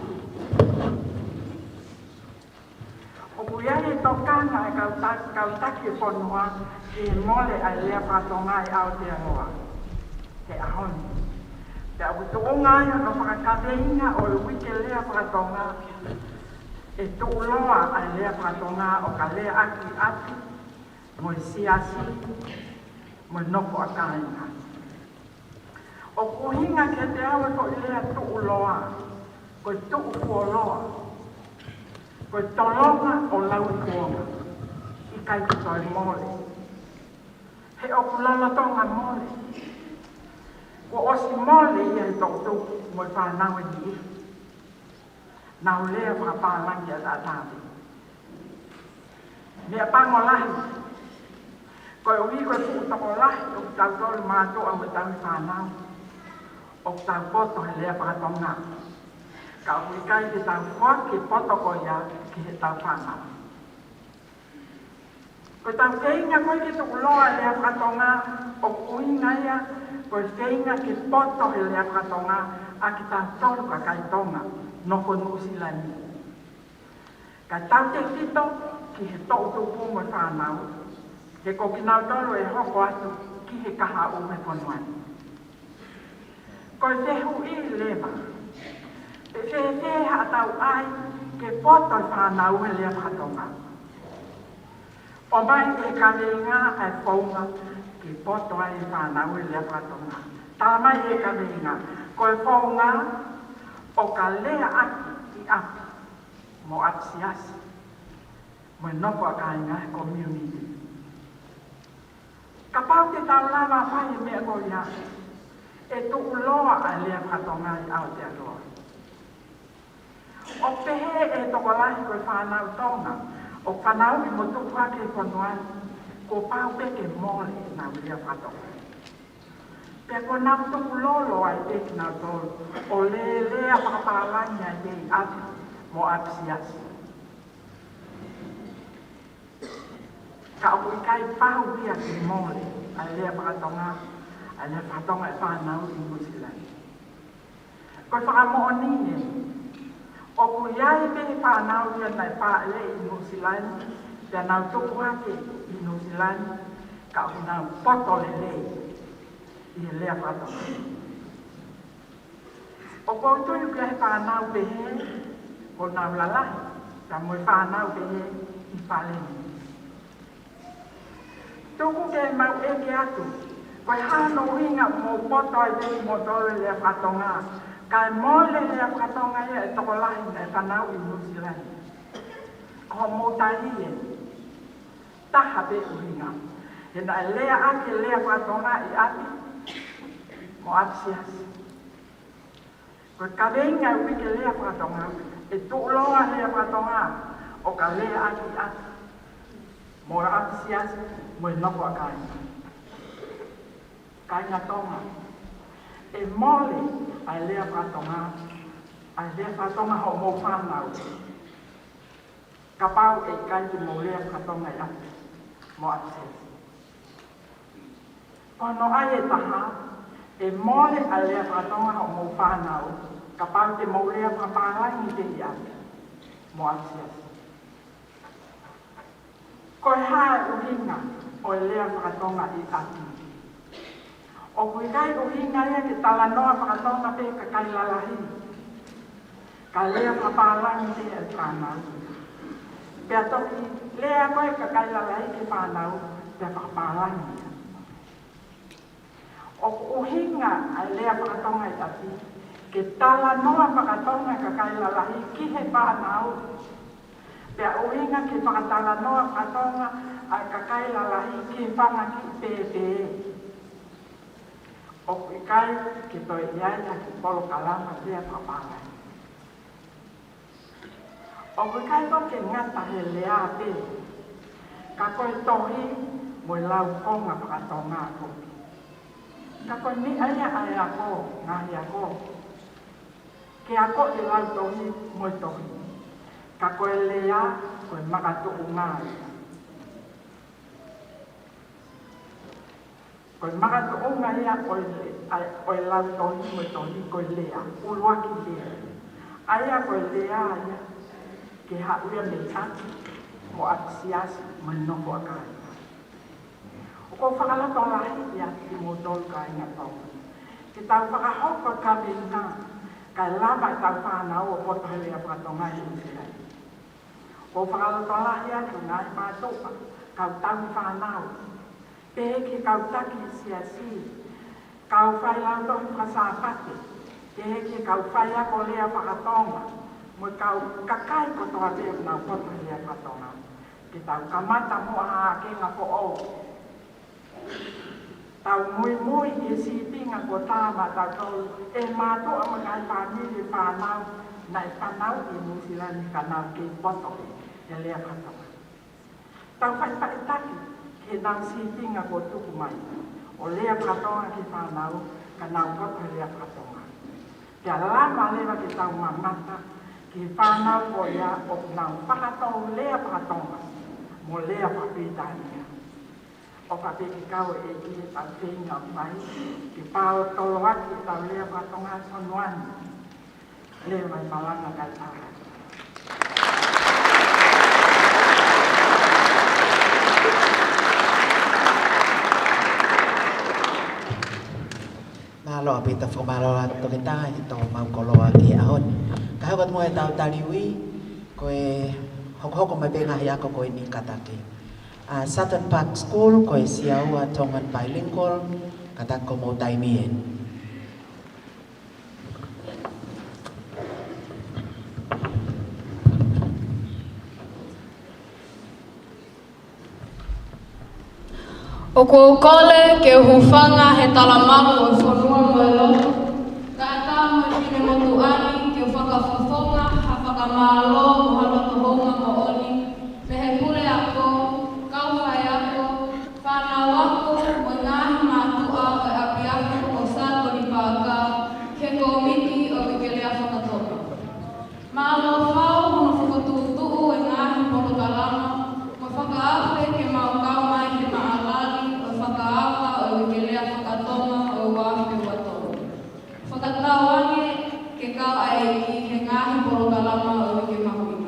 O kuiai tokanga e kautaki whanua ki mole ai lea whakatonga i AOTEAROA. Te ahoni. Te au tuonga ia no whakakateinga o UIKE LEA FAKA-TONGA e tuuloa ai lea whakatonga o ka lea aki ati mo i siasi mo i noko a kāinga. O kuhinga ke te awe ko i lea tuuloa, ko i tuufuoloa, ko i tolonga o laui kuonga, i kai kutoi mole. He o kulala tonga mole. Ko osi mole ia i tōtu mo i whanau e ni. Nau lea whakapālangi a tātāti. Mea pango lahi. Ko e ui koe pūtoko lahi o ki tau tolu mātua mo i tau i whanau. O ki tau poto he lea whakatonga. Ka ui kai te tau wha ki potoko ia ki he tau whanau. Ko tau keinga koe ki tuku loa lea whakatonga o kuinga ia. Ko keinga ki poto he lea whakatonga a ki tau tolu ka kai tonga. Noko nusilani. Ka tau te tito ki he tō tupu mo whanau. He ko ki nau tolu e hoko atu ki he kaha ume ponuani. Ko te hui lewa. Te whewheha tau ai ke poto i whanau he lea whakatonga. O mai e ka leinga e whaunga ki poto ai i whanau he lea whakatonga. Tā mai e ka leinga. Ko e whaunga o ka lea aki i api mo atsiasi. Mo e nopo a kāinga he community. Ka pau te tau lava whai e mea ko ia. E tuku loa a lea whakatonga i AOTEAROA. O pehe e toko lahi koe whanau tonga. O whanau i mo tuku hake whanuani. Ko pau peke mole e nau lea whakatonga. Pea ko nau tuku lolo ai peki nau tolu. O lea whakapālangi ai te i ati mo apsiasi. Ka o i kai pau pia ki mole ai lea whakatonga. Ai lea whakatonga e whanau i Musilani. Koe whakamooni e. O kuiai pe whanau ia nai whaele i Musilani. Pea nau tuku hake i Musilani. Ka o nau potole lei. I he lea whakatonga. O koutou kia he whanau pehe, ko nau lalahi. ta mo whanau ke he I whaleni. Tuku ke mau e ke atu, koe hano hinga mo poto I te mo tole lea whatonga, kai mole lea whatonga ia e toko lahi na e whanau I New Zealand. Ko mo tahi e, taha be uhinga. E na e lea ake lea whatonga I ati, mo atsias. Koe kawenga wike lea whatonga, e tuuloa lea whatonga, o ka lea ake ati. Mo atsias, mo e noko a kainga. Kainga tonga. E mole ai lea whatonga, ai lea whatonga ho mo whanau. Ka pau e kai te mo lea whatonga I ati, mo atsias. Kono ai e taha, e mole ai lea whatonga ho mo whanau, ka pau te mo lea whaparangi te I ati, mo atsias. Koe hae uhinga o lea whakatonga I ati. O koe kai uhinga ia ke tala noa whakatonga pe ka kai lalahi. Ka lea whaparangi te e whanau. Pea toki lea koe ka kai lalahi ke whanau te whaparangi. O uhinga a lea whakatonga I ati. Ke tala noa whakatonga ka kai lalahi ki he whanau. Pea uhinga ke whakatala noa whakatonga a kakai lalahi ki whanga ki pepe. O kai ke toi iaia ki Polokalama LOTU FAKAAVA. O kai ko ke ngata he lea pe. Ka koe tohi mo lau konga whakatonga ko. Ka koe ni aia ai ako, ngahi ako. Ke ako te lau tohi mo tohi. Ka koe lea, koe makatu ungai. Koe makatu ungai a koe lau tohi mo tohi koe lea, uruaki lea. Aia koe lea aia, ke hauia me ati, mo aksiasi, mo noko akai. O ko whakalato lahi ia ki mo tolu ka inga tonga. Ke tau whakahoko ka minga, kai lava I tau whanau o poto lea whakatonga I Usirani. O whakalato lahi atu ngai mātopa, kau tau whanau. Peheke kau taki siasi, kau whai lau tohi whasapate. Peheke kau whai ako lea whakatonga, mo kau kakai kotoa lea nau poto lea whakatonga. Ke tau kamata mo a kenga ko o. Tau mui I sipinga ko tāma tau tolu, e mātoa magai whaniri whanau, na I whanau I New Zealand ka nau ke poto e lea whakatonga. Tau whai paitaki, ke nau sipinga ko tuku mai, o lea whakatonga ki whanau, ka nau poto lea whakatonga. Kia lama lewa ki tau mamata, ki whanau ko ia o nau whakatau lea whakatonga, mo lea whapitania. O ka peki kau e ki tau whenga mai, ki pao toloa ki tau lea whakatonga sonuani, lea mai malanga kai tāra. Malo apita formalo to kita ito mau koloa ki ahon. Kahabat mo tau taliwi koe hok mai benga ya ko koe ni kataki. Southern Park School koe siau tongan bilingual katak ko mo taimien. O ko kole ke hufanga he talamamu o whanua mo e lotu. Ka ata mo I kine motuani ke whakawhawhonga ha whakamalo mo haloto honga mo oni. Me he kure ako, kauwhai ako, whanau ako mo ngahi mātua o e api ako o sato ni pāka ke komiti o UIKE LEA FAKA-TONGA. Malo whao hono whakatuutuu e ngahi Polokalama mo whakaawe ke maukau mai he maalali o whakaava o UIKE LEA FAKA-TONGA o wahi watoa. Whakatauange ke kau aeki he ngahi Polokalama o UIKE Mahui.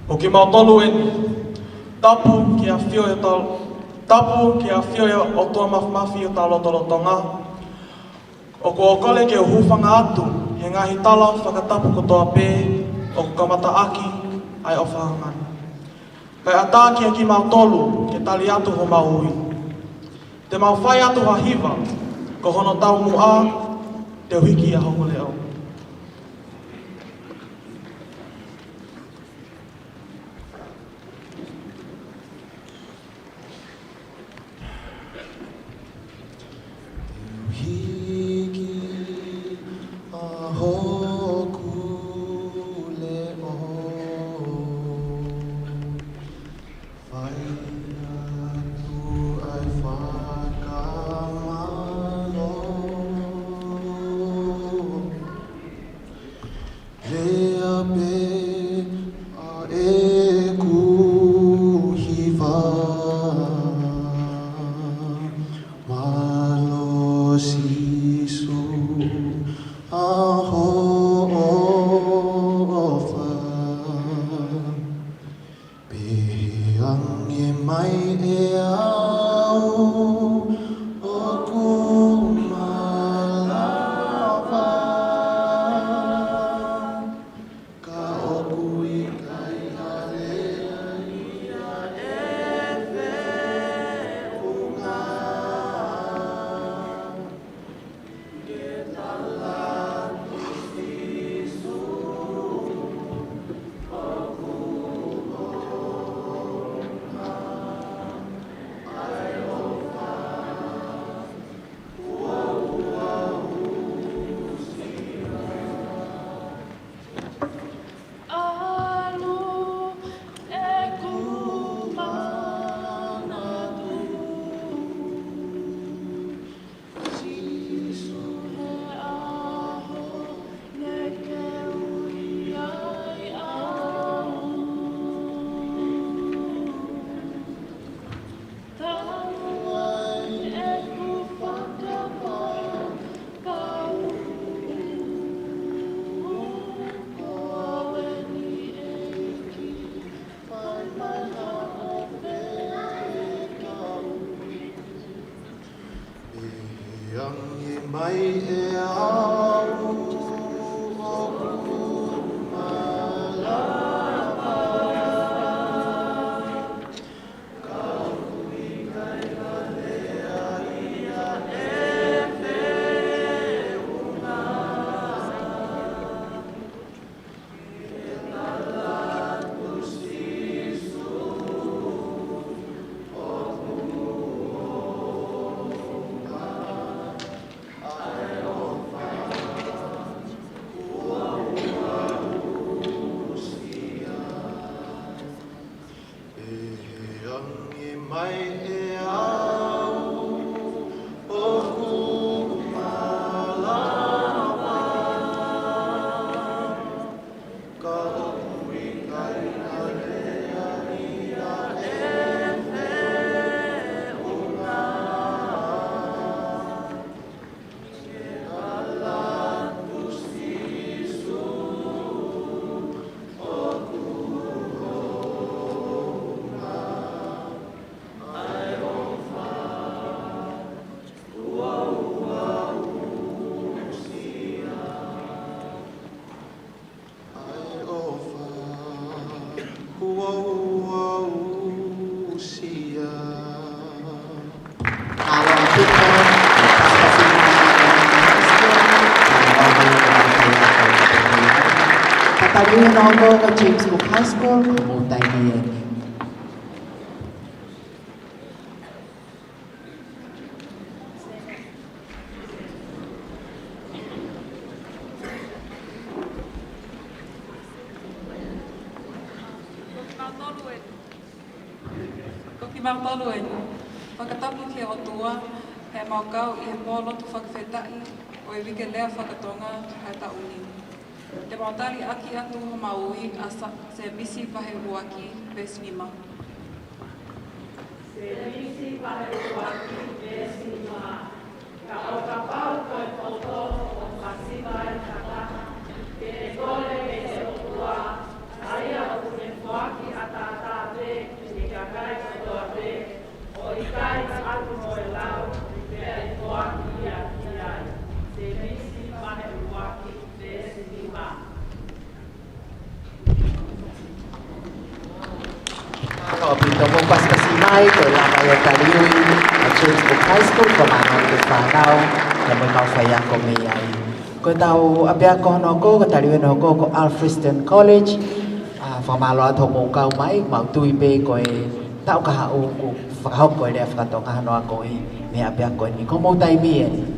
O ki mau tolu e tapu ki a whio e tau tapu ki a whio o tua mawhi o tau lotolotonga. O ko okole ke o hufanga atu he ngahi tala whakatapu ko toa pē o ko kamata aki ai o whahangana. Kai ata ki a ki mau tolu ke tali atu ho maui. Te mau whai atu ha hiva ko hono tau mua te uhiki a hongo leo. mai e au Kataliwi na ako ka James Cook High School, kumutay niyan. Koki martoluen. Whakatapu ki aotua, he maukau i he pōlotu whakawhetai o UIKE LEA FAKA-TONGA hai tauni. Te mautari aki atu ho maui a se misi pahe uaki pesinima. Se misi pahe uaki pesinima. Ka o ka pau koe poto o pasima e kataha. Ke e kore ke se otua. Aia o kune fuaki a tata te. Ke ka kai kotoa te. O i kai atu mo e lau. Pea e fuaki ia ki ai. Se misi pahe uaki pesinima. Ako, pinto mo pas kasimay, ko lamang yung taliwi, at James Cook High School, kumanong kifanaw, na may kaufayang kumiyay. Ko daw, abiyang ko no ko, kataliwi no ko Alfriston College, famalo at humukaw may, mautuibe ko tao kahaong ko, fakahok ko ilef kato kahano ako ni abiyang ko ni kumutay miyen.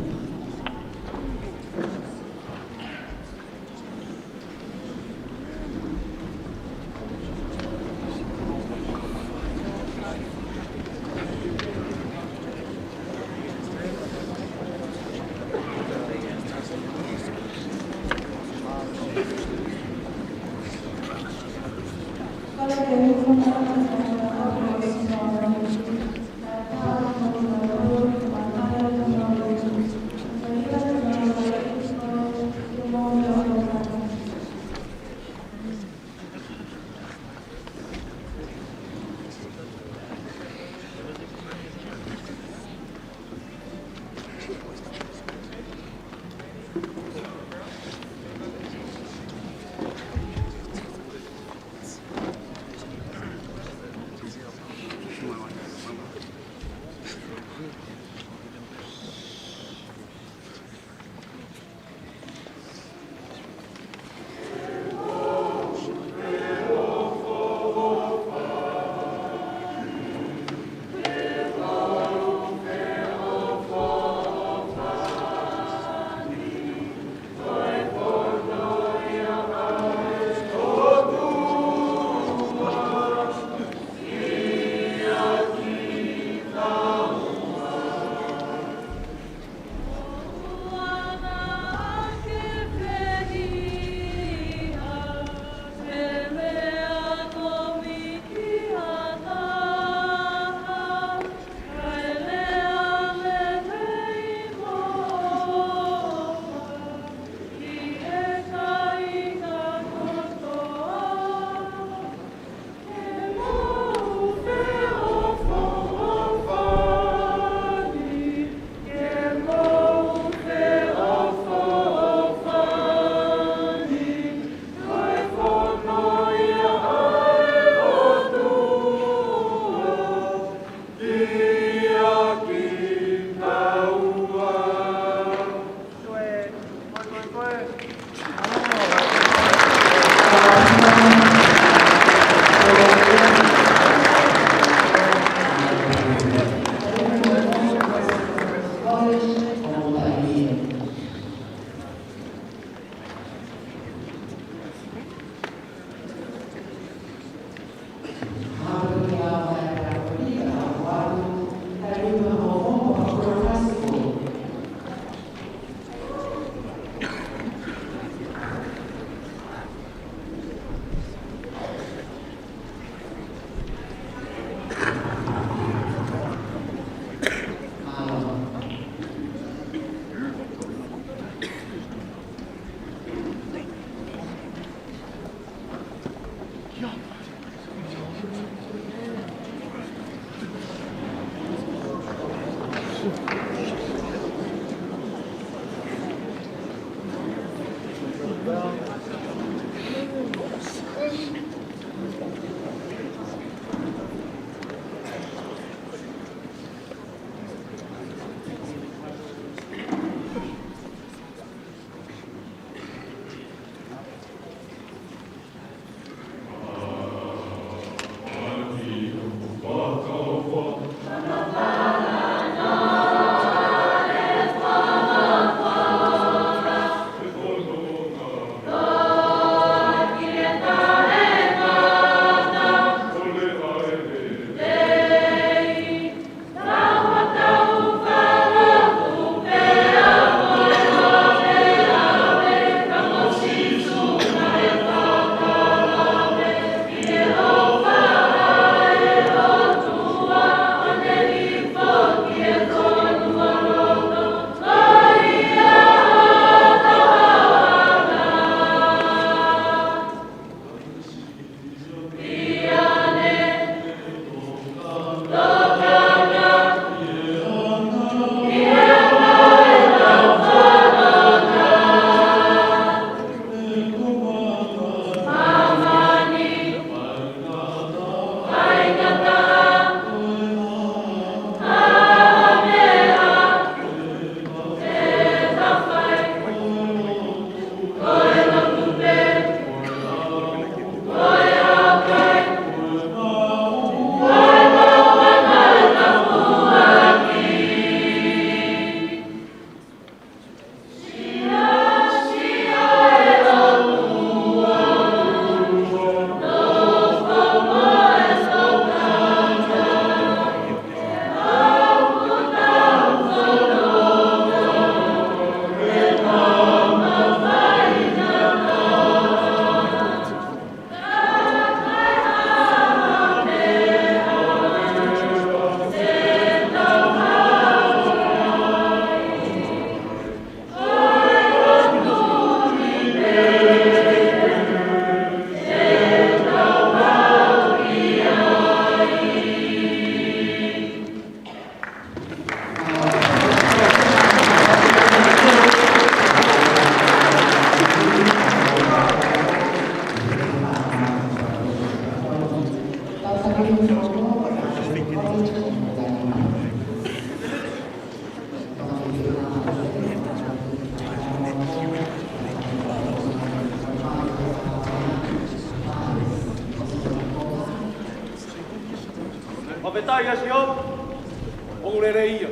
Mawhetai asi o, o urere ia.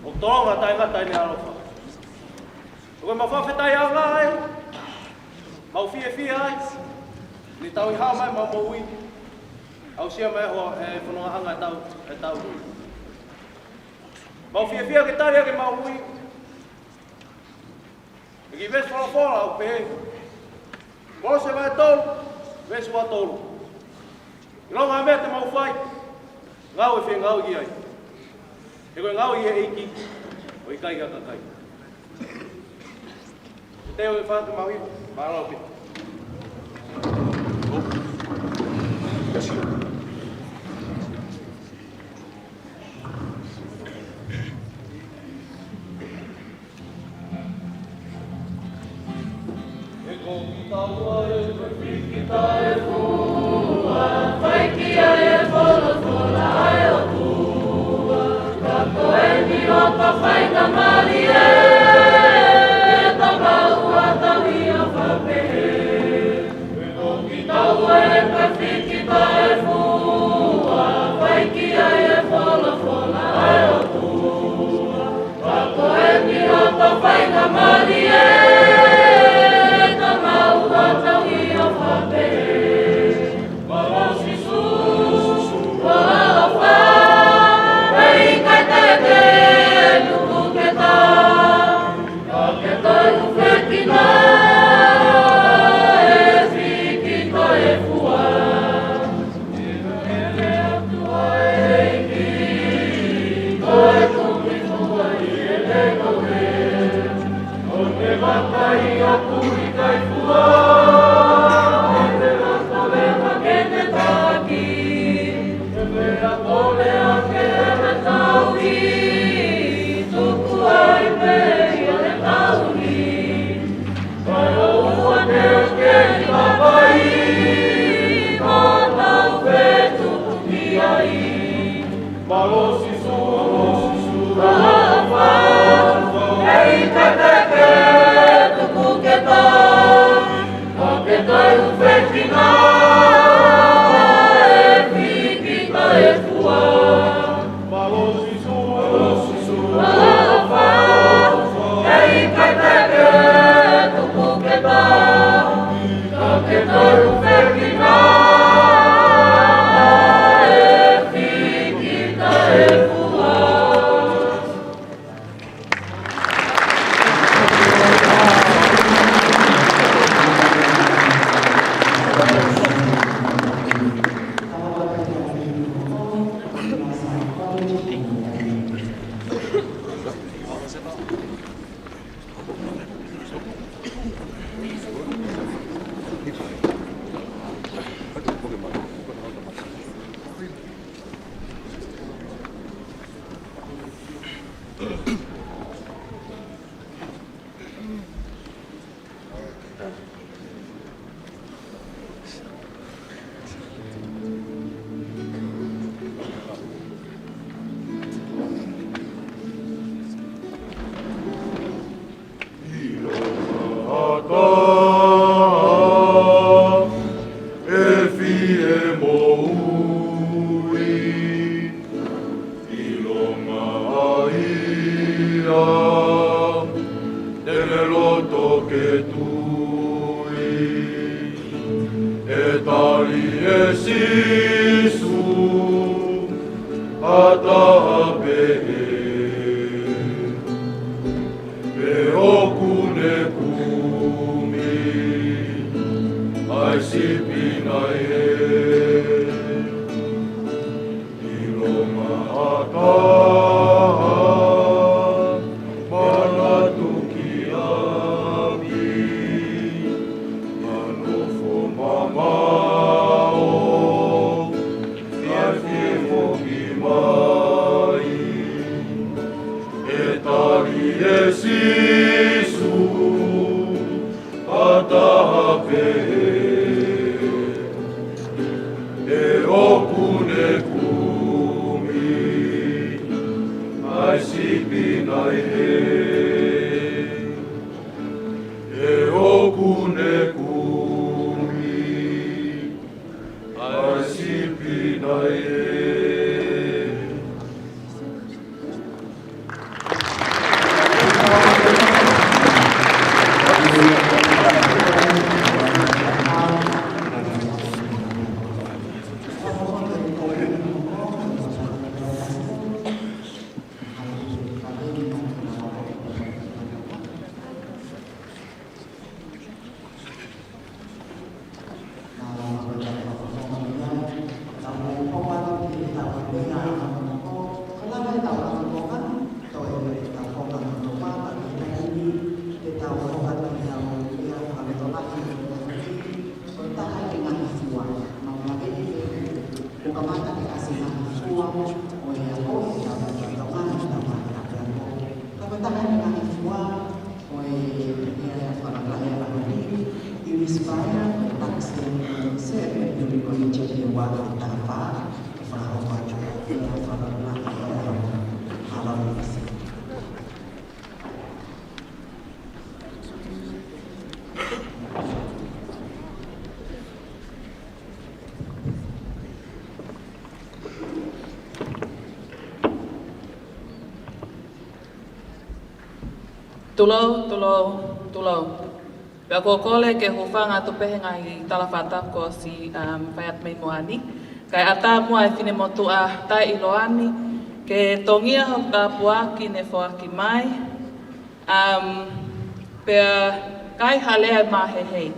O tonga tai ngata ine alofa. Koe mawhawhetai au ngā ai, mau fia ai, ni tau I hao mai mau maui, au sia mai hoa e whanonga anga e tau hui. Mau fia ke tari ake mau hui, e ki vesu whala au pehe. Molo se vai tolu, vesu wa tolu. I longa mea te mau whai, ngau e whi ngau I ai. E koe ngau I e eiki, o I kai haka kai. Teo e whātu mau iho, mārau pita. Ai pamata ke kasi na fua o e ako e tau na kia tonga e tau na kia kia ko. Ka pataka ni ka fua o e ia e whanakahea ako ni i inspire e pakase se e nuri ko i chehe waka i tāwha e whanahoko atu e whanakahea ako halau ni kasi. Tulau. Pea ko kole ke hufanga tu pehenga i talafata ko si fayat mei moani. Kai ata mua e fine motu a tai iloani ke tongia hok ta puaki ne foaki mai. Pea kai halea mahehei.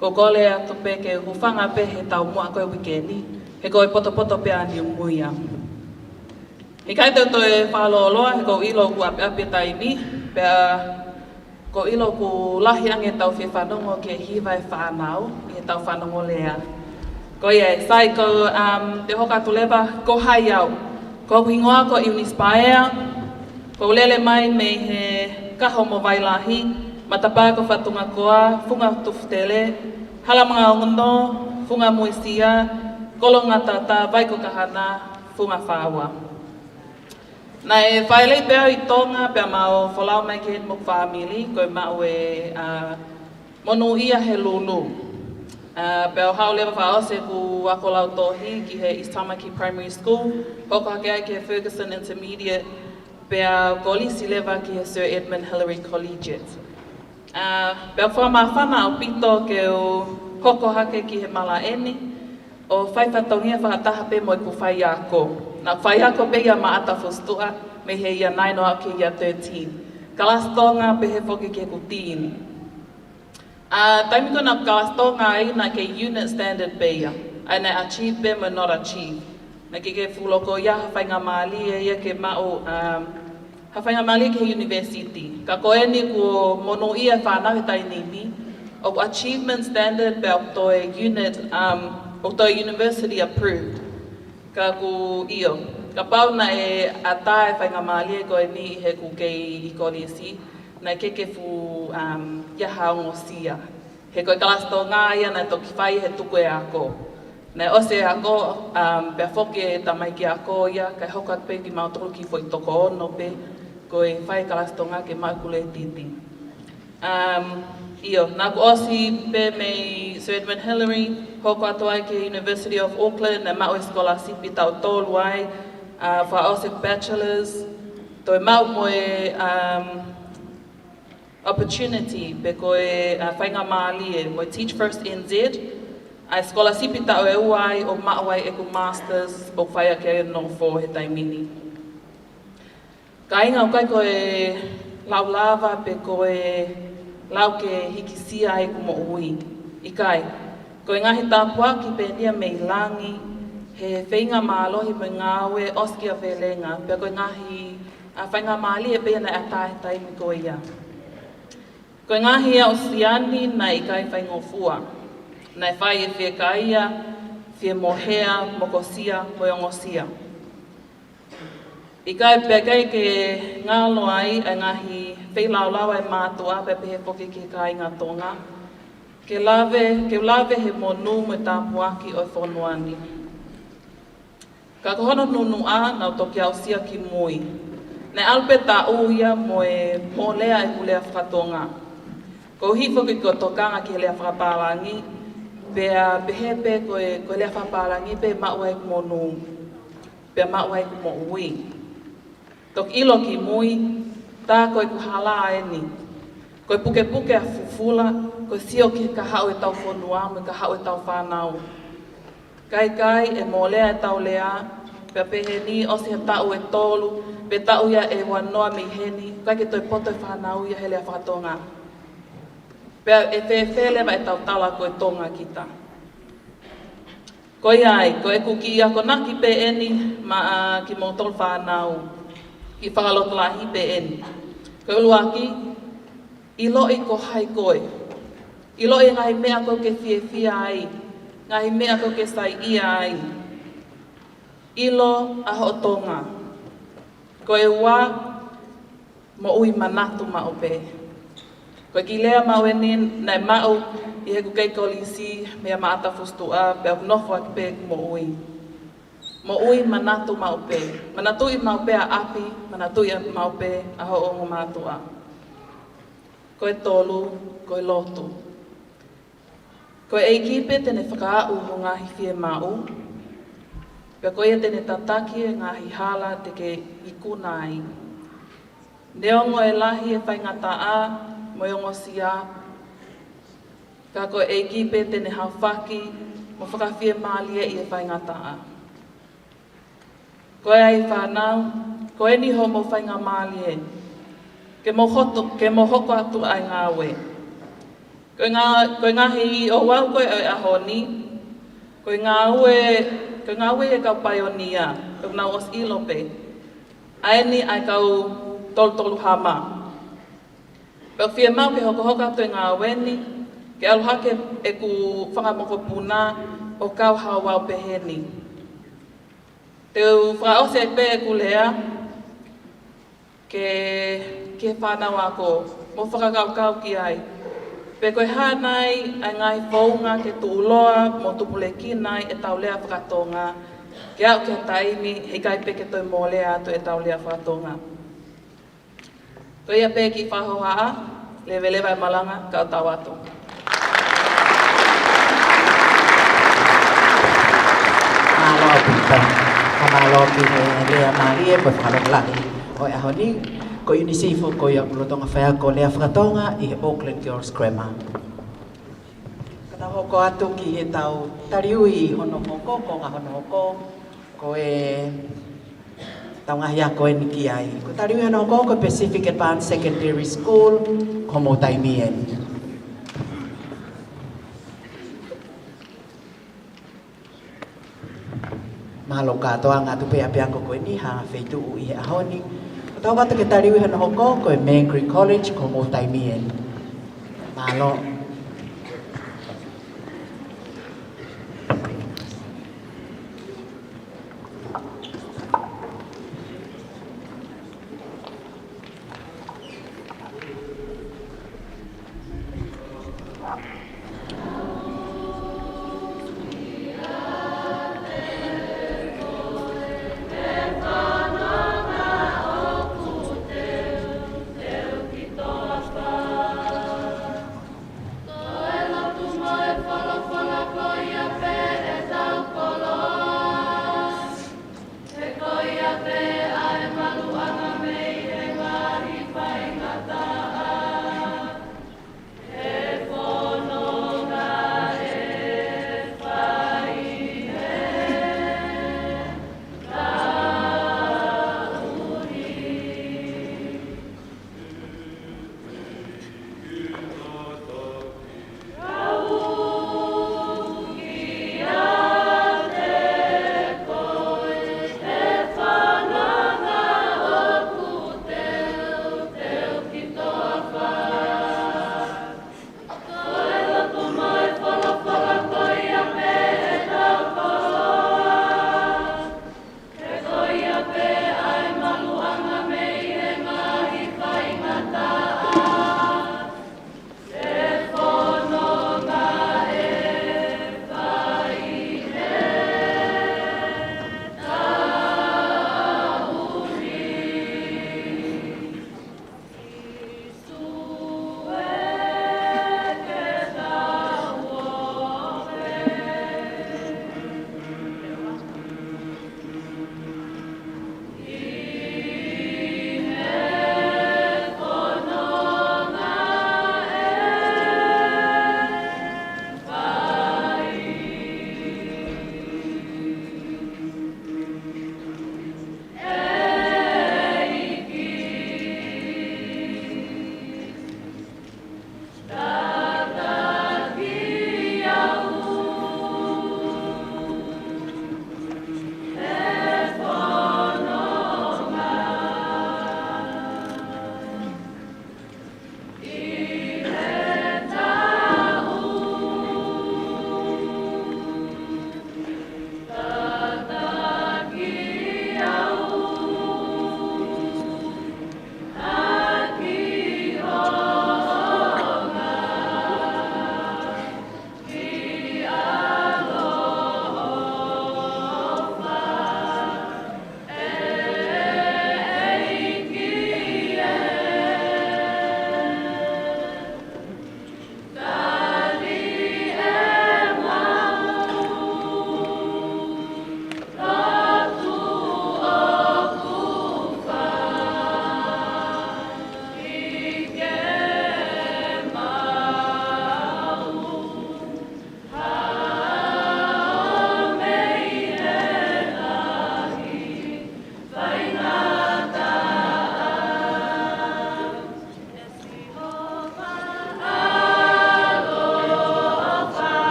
Ko kole atu pe ke hufanga pe he tau mua koe wikendi. He koe poto pe ani umuia. I kai te toe whaloloa he ko ilo ku api taimi. Pea ko ilo ku lahi ange tau whi whanongo ke hiwa e whanau i he tau whanongo lea. Ko ie, sai ko te hoka tu lewa ko hai au. Ko hingoa ko Inspire, ko lele mai me he kaho mo wailahi, matapaa ko whatunga koa, funga tuftele, hala mga ngondo, funga muisia, kolonga tata, vai ko kahana, funga whawa. Na e whaelei pēr i tonga pēr mao wholau mai ke mok family koe mao e monu ia he lulu. Pēr hao lewa whaose ku wako lau tohi ki he East Tamaki Primary School, hoko hake ai ki he Ferguson Intermediate, pēr kolisi lewa ki he Sir Edmund Hillary Collegiate. Pēr whamawhana o pito ke o hoko hake ki he Malaeni, o whaiwhatongia whakataha pe mo i ku whai ako. Na whai ako pe ia maata fustua me he ia 9 o ki ia 13. Kalastonga pe he whoki ke ku teen. Taimi ko na kalastonga ai na ke unit standard pe ia. Ai na achieve pe mo not achieve. Na ke fuloko ia hawhainga mali e ia ke mao hawhainga mali ke university. Ka koe ni ku mono ia whanau he tainimi. O achievement standard pe o toi unit o toi university approved. Ka ku iyo. Ka pau na e atae whainga mali e koe ni he ku kei i kolisi. Na ke fu iaha o sia. He koe kalasto ngā ia na toki whai he tuku e ako. Na ose ako pe whoke e tamai ki ako ia. Kai hoka pe ki mau tolu ki fwoi toko ono pe. Koe whai kalasto ngā ke mau kule titi. Iyo, nā ku osi pe mei Sir Edmund Hillary, hoko atu ai ke University of Auckland, na mau e scholarship i tau tolu ai, wha osi bachelors, toi mau mo e opportunity pe koe whainga maali e mo Teach First NZ, ai scholarship i tau e uai o mau ai e ku masters o whaia ke no fo he taimini. Ka inga o kai koe lau lava pe koe lau ke hikisia e kumo ui. I kai, ko ngahi tāpua ki pēnia mei langi, he whainga mālohi me ngāwe oskia whelenga, pia ko ngahi whainga māli e pēna e tāhe taimi ko ia. Ko ngahi a osiani na i kai whaingofua, na e whai e whie kaia, whie mohea, mokosia, moiongosia. I kai pia kai ke ngālo ai e ngahi whailaulawa e mātua pe pehe poke ke kai ngā tonga. Ke lawe he monu me tāpuaki o whonuani. Ka kohono nunu a nau toki au sia ki mui. Ne alpe tā uia mo e mo lea e ku lea whakatonga. Ko hifo ki ko tokanga ki lea whakapārangi, pea pehe pe ko lea whakapārangi pe maua e ku monu, pea maua e ku mo ui. Tok ilo ki mui, tā koe ku hala e ni. Koe puke a fufula, koe sio ki ka hau e tau whonua, me ka hau e tau whanau. Kai e mō lea e tau lea, pea pehe ni osi he tau e tolu, pe tau ia e wanoa mi heni, kai ke toi poto e whanau ia he lea whakatonga. Pea e whelewa e tau tala koe tonga kita. Koe ai, koe kuki ia ko naki pe eni, ma ki mō tolu whanau. I whakalotolahi pe eni. Koe uluaki, i loi ko hai koe. I loi ngahi mea koe ke fie ai. Ngahi mea koe ke sai ia ai. ilo a ho'otonga. Ko e wā mo ui manatu ma ope. Ko ki lea mau e nin nai mau i he kukei kolisi mea maata fustua pe au nofo aki pe mo ui. Mo ui manatu ma ope. Manatu i ma ope a api, manatu i ma ope a ho'ongo matua. Ko e tolu, ko e lotu. Ko e ekipe tene whakaau ho ngāhi fie mau. Pea ko ia tene tataki e ngāhi hala te ke ikunai. Neongo e lahi e whaingata a, mo ongo sia. Ka ko e ekipe tene hawhaki, mo whakawhie maalia i e whaingata a. Ko e ai whanau, ko e ni ho mo whainga maalie. Ke mo hoko atu ai ngā we. Ko ngā hei o wau koe o ahoni. Ko ngā ue e kau paionia. Ko ngā os ilope. Aeni ai kau tolu hama. Ko whia mau ke hoko atu e ngā weni. Ke aluhake e ku whangamoko puna o kau hao wau peheni. Te whakaose e pe e ku lea. Ke whanau ako. Mo whakakau ki ai. Pe koe hānai ai ngai whaunga ke tuuloa mo tupule kinai e tau lea whakatonga. Ke au ke taimi he kai pe ke toi mō lea atu e tau lea whakatonga. Ko ia pe ki whahohaa, lewe e malanga, kau tau atu. Malo pita, kamalo pita lea malie po whakalaki. Oi ahoni, ko UNICEF ko ia pulotonga whea ko lea whakatonga i Auckland Girls Grammar. Kana hoko atu ki he tau tariui hono hoko, ko ngā hono hoko, ko e tau ngahi a koe ni ki ai. Ko tariui hono hoko ko Pacific Advanced Secondary School, ko mo taimien. Mahalo katoa ngā tupe apiako koe ni ha wheitu i ahoni. Tau kata ke tariwi hana hoko ko e Mangry College ko mo taimien. Mahalo. Ko e lotu mai whala ko ia pe e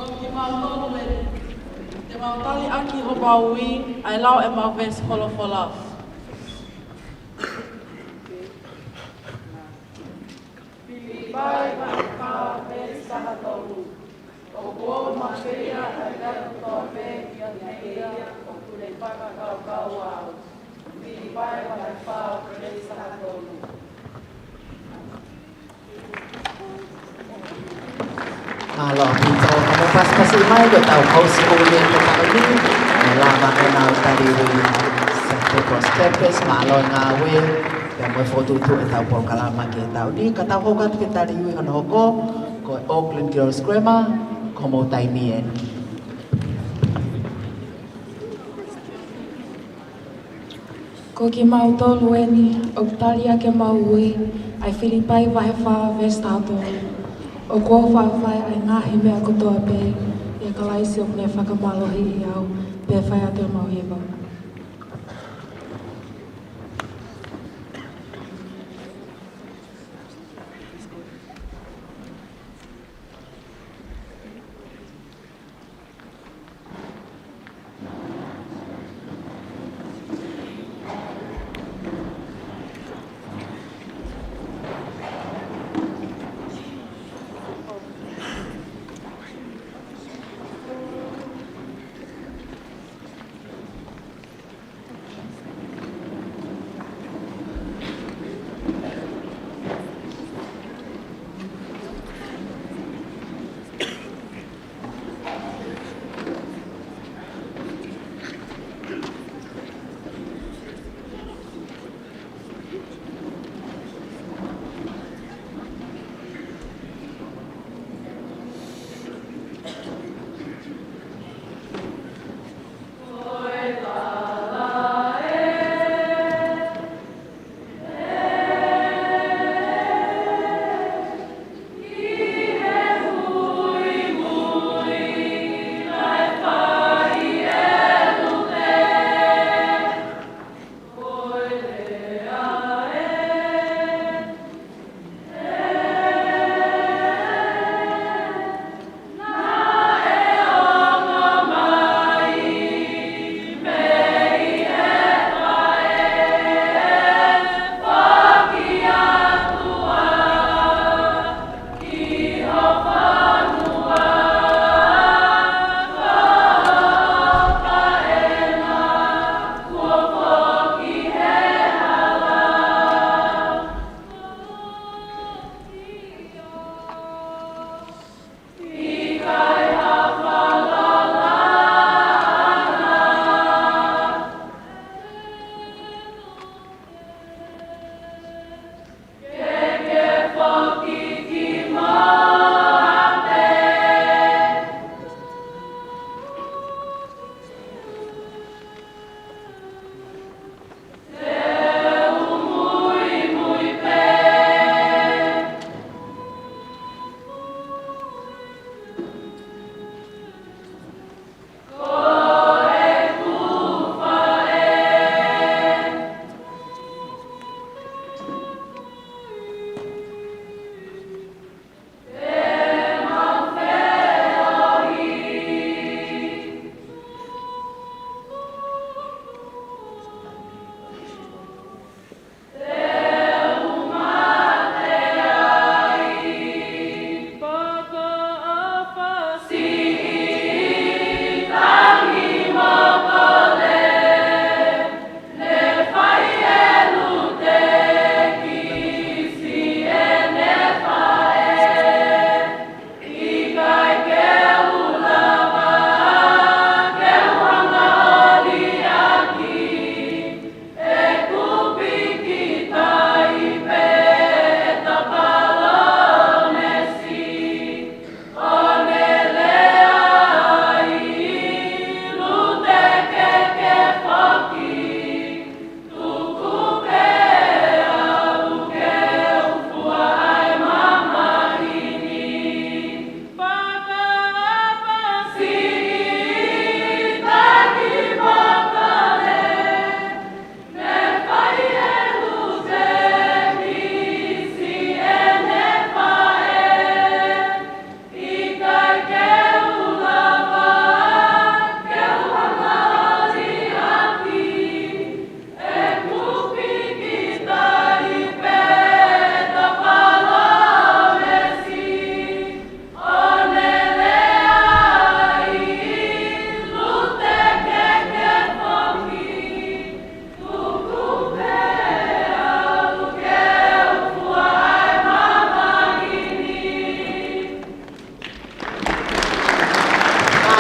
Ko ki mau tolu e. Te mau tali aki ho baui, ai lau e mau ves holo folaf. Pai vai ka ves ka tolu. O ko ma feia ai ka to pe ia ia o ku le paka ka wa. Pai vai ka ves ka tolu. Malo pito kamu pas kasih mai do tau kau sekolah ko tau ni lama kenal tadi satu pos kepes malo ngawe yang mau foto tu tau Polokalama ke tau ni kata hokat kita di wi hoko ko Auckland Girls Grammar ko mau tai mien Ko ki mau tolu eni, o talia ke mau ui, ai Filipai vahe wha vestato. O kua whawhai ai ngāhi mea kotoa pē, e kalaisi o kune whakamalohi i au, pē whai atu mau hewa.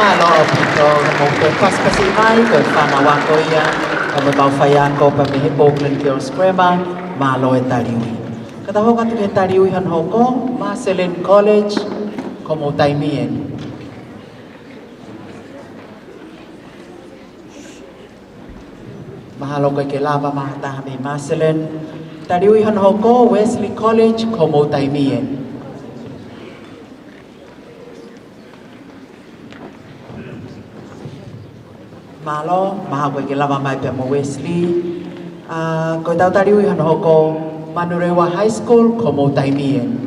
Malo pito mo pe paspasi mai ko fana wako ia kamo tau fayako pa me Oakland Girls Grammar malo e tariwi. Kata hoka tu ke tariwi han hoko Marcelin College como taimien. Mahalo ko ke lava mahata mi Marcelin tariwi han hoko Wesley College como taimien. Malo, maha koe ke lava mai pe mo Wesley. Koe tau tariwi han hoko Manurewa High School como taimien.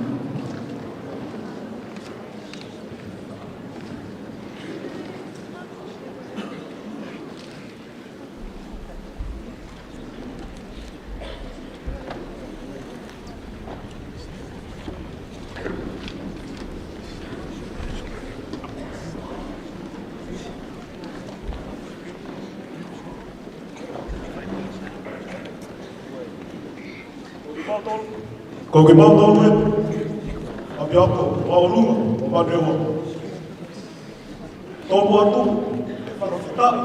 Ko ke mau tolu e, api ako, waolunga, o maneho. Tōpu atu, e whanawhitai,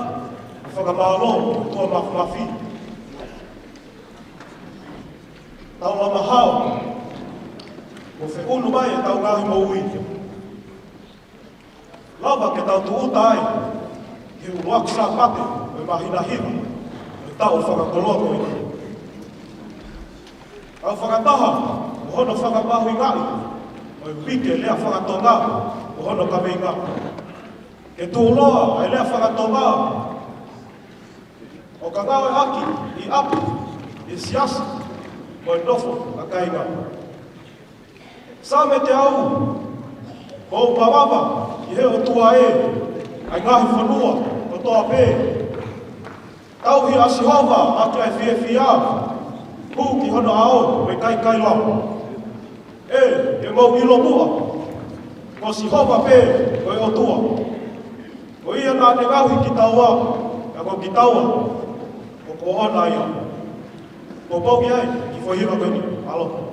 e whakamalo, e tua mawhinafi. Tau mamahao, o whekunu mai e tau ngahi mo ui. Lava ke tau tuuta ai, ke uruaku sa pate, e mahina hima, e tau whakakoloa ko ina. Au whakataha, o hono whakapahu i ngai, o UIKE LEA FAKA-TONGA, o hono kame i ngā. Ke tūloa, ai lea whakatonga, o ka ngāwe aki, i apu, i siasa, mo i nofo, a kai ngā. Sā me te au, o pawawa, i he o tua e, ai ngahi whanua, o toa pē. Tauhi a Sihova, atu ai whiawhia, Hu ki hono ao, me kai kai lau. E mau ilo mua. Ko si hopa pē, ko e o tua. Ko ia nā te ngauhi ki taua, a ko ki taua, ko ko hona ia. Ko pau ki ai, ki whahira koe ni. Alo.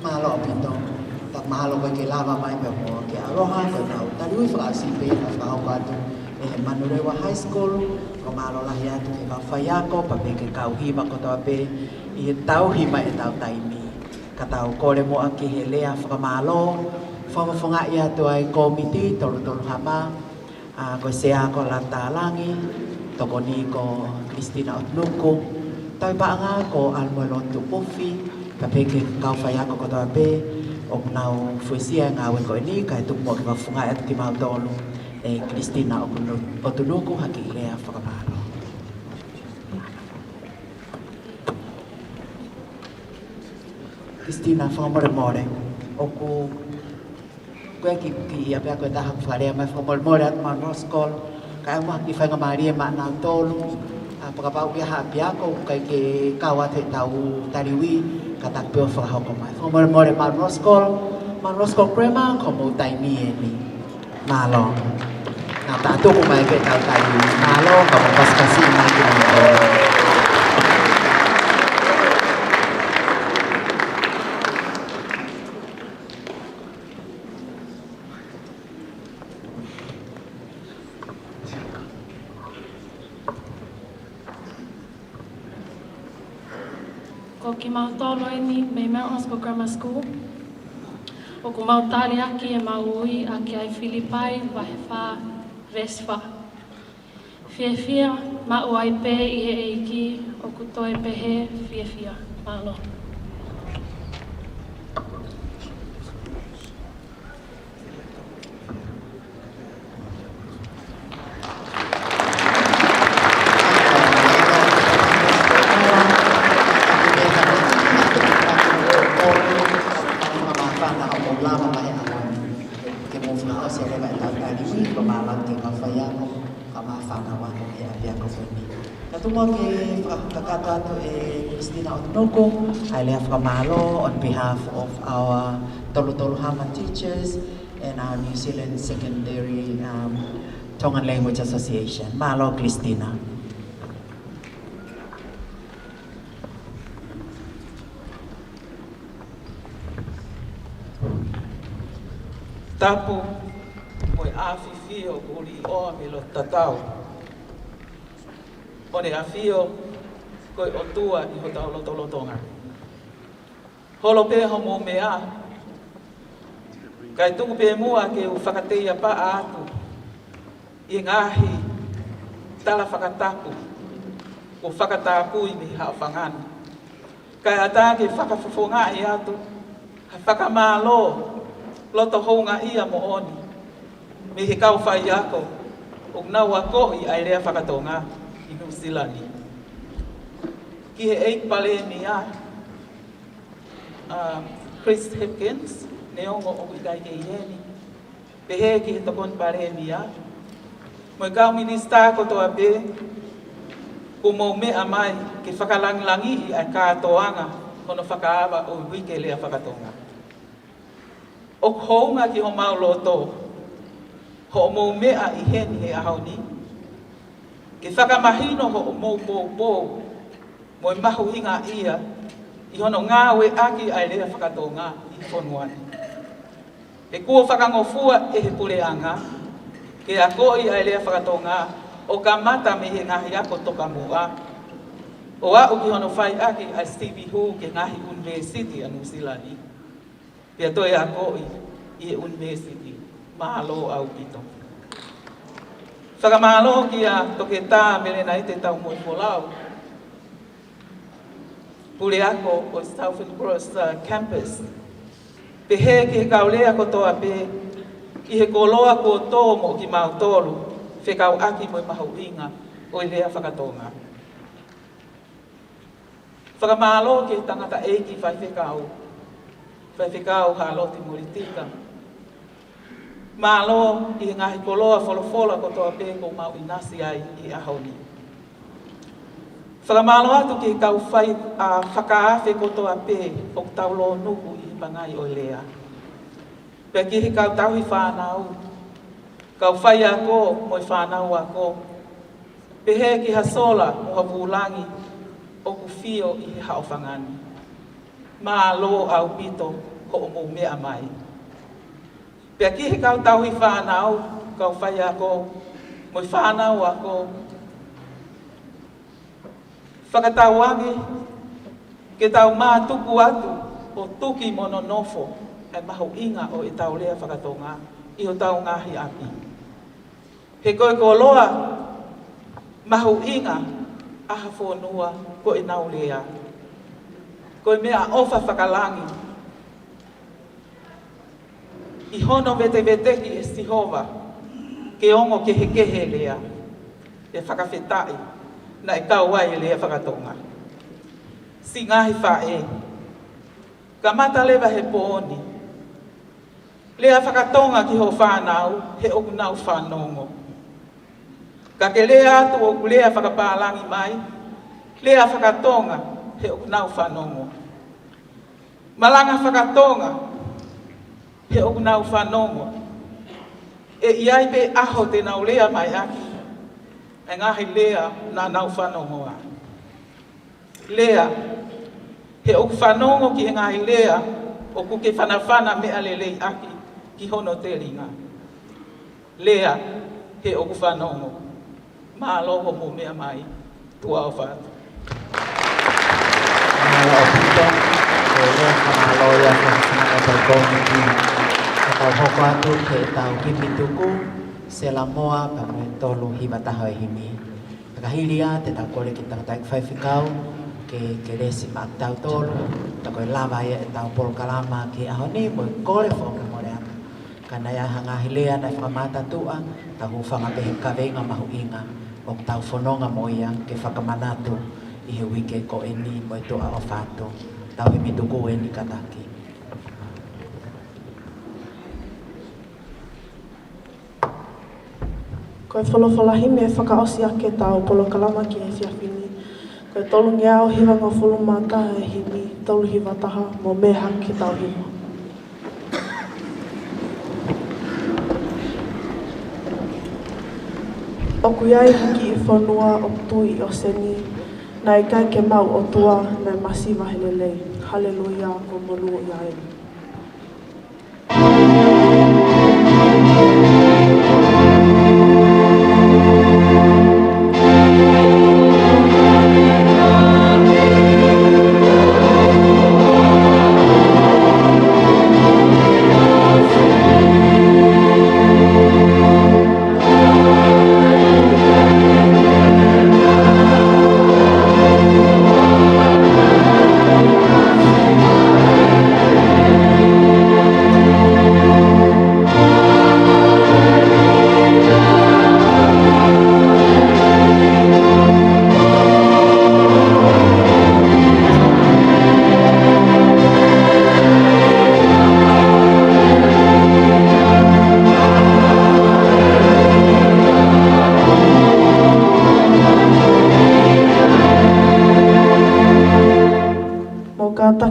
Mahalo pito, tak mahalo ke lava mai pe mo ke aroha ke tau. Tadi wi fra si pe na fra o patu Manurewa High School ko mahalo lah ya ke ka fayako pa pe ke kau hima ko to pe I tau hima e tau taimi. Ka tau ko le mo aki he lea fra malo. Fa fonga ia to ai komiti tolu hama ko sea ko lata langi to ko ni ko Christina Otnuku. Tai pa nga ko almolotu pofi. Tapi ke kau faya ko kota be ok nau fuisia nga wen ko ni kai tu mo ka funga at ki mau dolu Christina Otunuku haki lea fakapalo. Christina more oku kue ki apa ko ta hak fare ma more at ma no skol kai ma ki fa nga maria ma na dolu apakah uya habia ko kai ke kawat tau tariwi kata pio fa ho ko mai more maroskol krema como taimi ni malo na ta tu ko mai ke tau tariwi malo como pas kasi mai ki Ko ki mau tolo ni me Mountains Grammar School. O ko mau tali aki e mau ui aki ai Filipai wahefa vesfa. Fia ma o ai pe I he eiki o ku toi pe he fia malo. Christina Otnuku, I left Kamalo on behalf of our Tolu Hama teachers and our New Zealand Secondary Tongan Language Association. Malo Christina. Tapu, moi afifio uli o me lo tatau. One afio koi o tua I ho tau lotonga. Holo pe homo mea. Kai tungu pe mua ke u whakateia pa atu. I ngāhi tala whakatapu. O whakatapu I mi hao whangani. Kai ata ke whakawhawhonga i atu, ha whakamālo, loto hounga ia mo oni. Me he kau whai ako, o nau ako i ai lea whakatonga i New Zealand. Ki he ei pale ni a Chris Hipkins, ne ongo o ikai ke ieni. Pehe ki he tokon pare ni a. Moe kau minista ko toa be, ko mau mea mai ke whakalangilangi i ai kātoanga kono whakaawa o UIKE LEA FAKA-TONGA. O hounga ki ho mau loto, ho mau mea i heni he ahau ni. Ke whakamahino ho mau bō, moe mahu hinga ia, i hono ngāwe aki ai lea whakatonga i whonuani. E kua whakangofua e he pureanga, ke a koi ai lea whakatonga, o ka mata me he ngahi ako toka mua. O a uki hono whai aki ai Stevie Hu ke ngahi University a New Zealand. Pia toi a koi i e University, mahalo au kito. Whakamahalo ki a toke tā mele na i te tau moi polau. Pule ako o Southern Cross campus. Pehe ki he kaulea ko toa pe, i he koloa ko tō mo ki mautolu, whekau aki mo i mahuinga o i lea whakatonga. Whakamālo ki he tangata eiki whai whekau hāloti moritika. Mālo i he ngahi koloa wholofola ko toa pe ko mau inasi ai i ahoni. Whakamālo atu ki kau whai a whakaafe ko toa pe o taulo nuku i pangai o lea. Pea ki he kau tauhi whānau, kau whai ako mo i whānau ako. Pehe ki ha sola mo ha wulangi o ku whio i he hao whangani. Mālo au pito ko o mo mea mai. Pea ki he kau tauhi whānau, kau whai ako mo i whānau ako. Whakatauangi, ke tau mā tuku atu o tuki mononofo e mahu inga o i tau lea whakatonga i o tau ngahi api. He koe ko loa mahu inga aha whonua ko i nau lea. Koe mea ofa whakalangi. I hono vete veteki e Sihova ke ongo ke he kehe lea e whakawhetai. Na e kau wai lea whakatonga. Si ngahi whae. Ka mata lewa he pooni. Lea whakatonga ki ho whanau, he oku nau whanongo. Ka ke lea atu oku lea whakapālangi mai, lea whakatonga, he oku nau whanongo. Malanga whakatonga, he oku nau whanongo. E iai pe aho te nau lea mai aki. E ngahi lea na nau whanongoa. Lea, he oku whanongo ki he ngahi lea, oku ke whanawhana mea lelei aki ki hono te ringa. Lea, he oku whanongo. Māloho mo mea mai, tua o whātu. Mālo o pito, e lea whamalo ia whakasana e tau kōni ki. E tau hoko atu ke tau kipituku, se la moa pa moe tolu hiwa taho e himi. Pakahilia te tau kore ki tau taik whaiwhikau, ke resi ma tau tolu, ta koe lava ia e tau Polokalama ki ahoni, moe kore whoka more aka. Kana ia hangahilea na whamata tua, tau hufanga pehe kawenga mahu inga, o tau whanonga mo ia ke whakamanatu i he wike ko eni moe toa o whātu, tau he mituku eni kataki. Koe wholowhalahi me whakaosi ake tau Polokalama ki e whiawhini. Koe tolu ngia o hiwa ngā wholumata e himi, tolu hiwa taha mo meha ki tau hiwa. Oku iai hiki i whanua o tui o seni, na i kai ke mau o tua na masiva helelei. Hallelujah, ko molu o iai.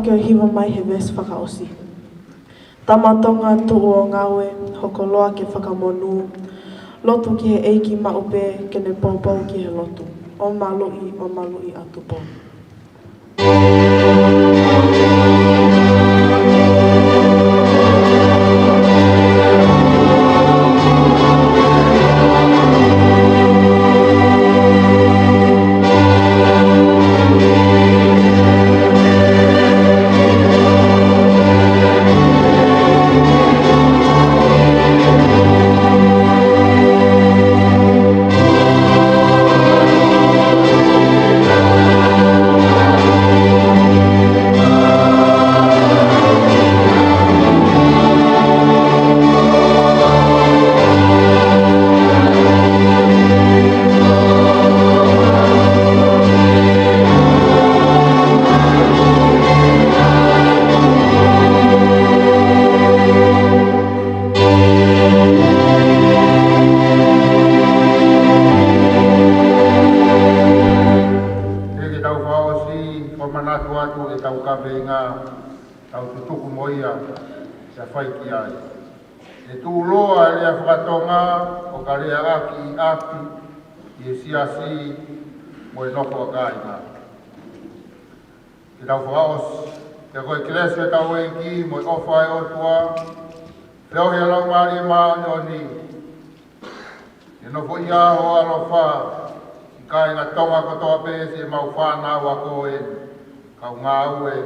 ke hiwa mai he vesi whakaosi. Tamatonga tu o ngawe, hoko loa ke whakamonu. Lotu ki he eiki maupe, ke ne paupau ki he lotu. O malui atu po. tau tutuku moia sa whai ki ai. E tū loa e lea whakatonga o ka lea aki i api i e siasi mo e noko a kai ngā. Ki tau whakaos, e koe kilesi e tau e ki mo e ofa e o tua, whio hea lau maari e maa ni o ni. E noko i aho alofa, i kai ngā tonga kotoa pēsi e mau whānau a koe, kau ngā ue,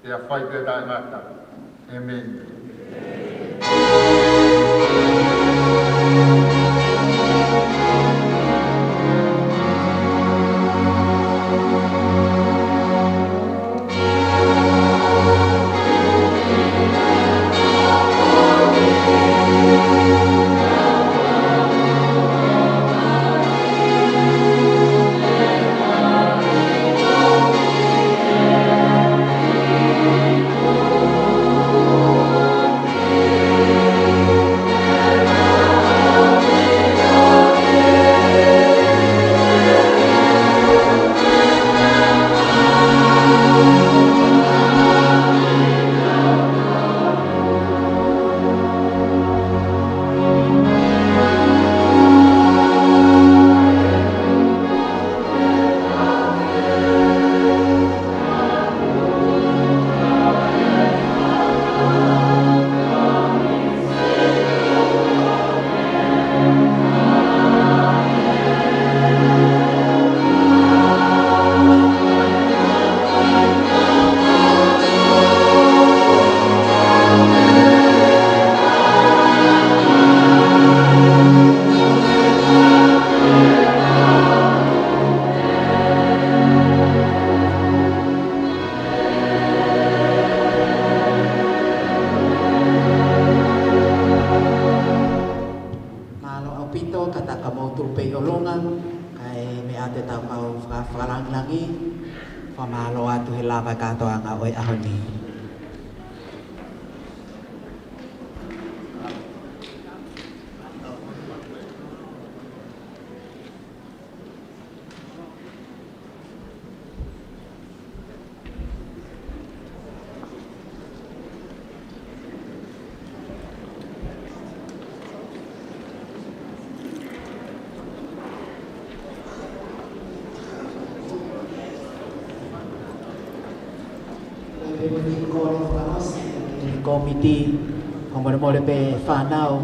te a whai pētai ngata. Amen. Komiti Homor pe whanau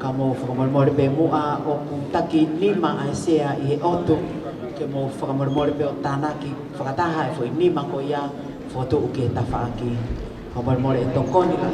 ka mo whakamormore pe mua o taki nima ai sea i he otu ke mo whakamormore pe o tānaki whakataha e fwoi nima ko ia whotu uke ta whaaki Homormore e tokoni la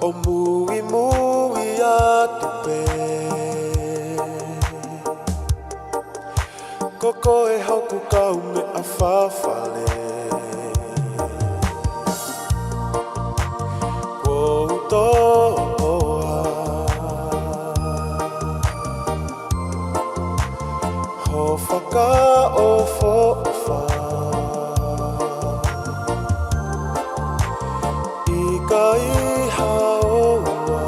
O mui mui atu pe Koko e hoku kau me a whawhale Kou toa Ho whaka o who'wha I ka iha oa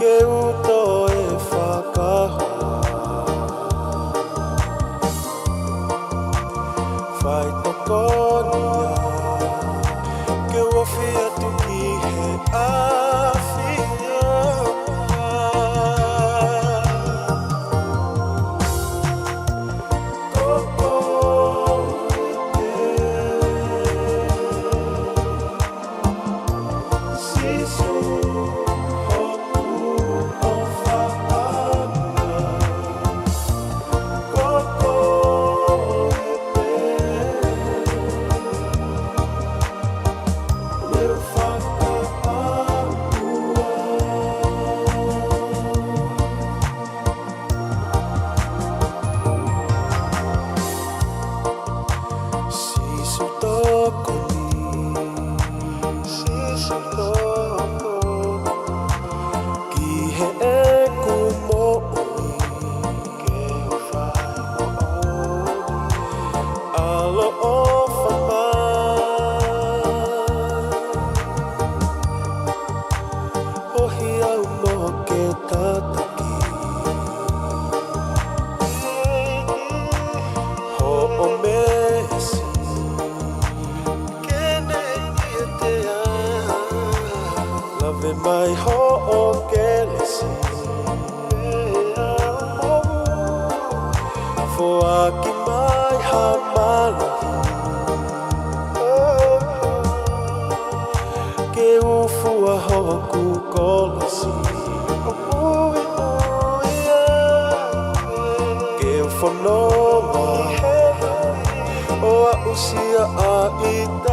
Ke uto e whakahoa Whai tokonia Ke wafi atu ki he awhia Koko Sisu hoku o whakaanga Koko e pe Leu whakaangua Sisu toko ni Sisu toko Ki he e kumo'oni Ke o whai mo'oni Alo o whamai Ohi au no ke tataki Ho o mesi Kene ia te Love mai ho o kelesi Fo aki mai ha malahi Ke ufua hoku kolasi Ke ufononga O a usia a ita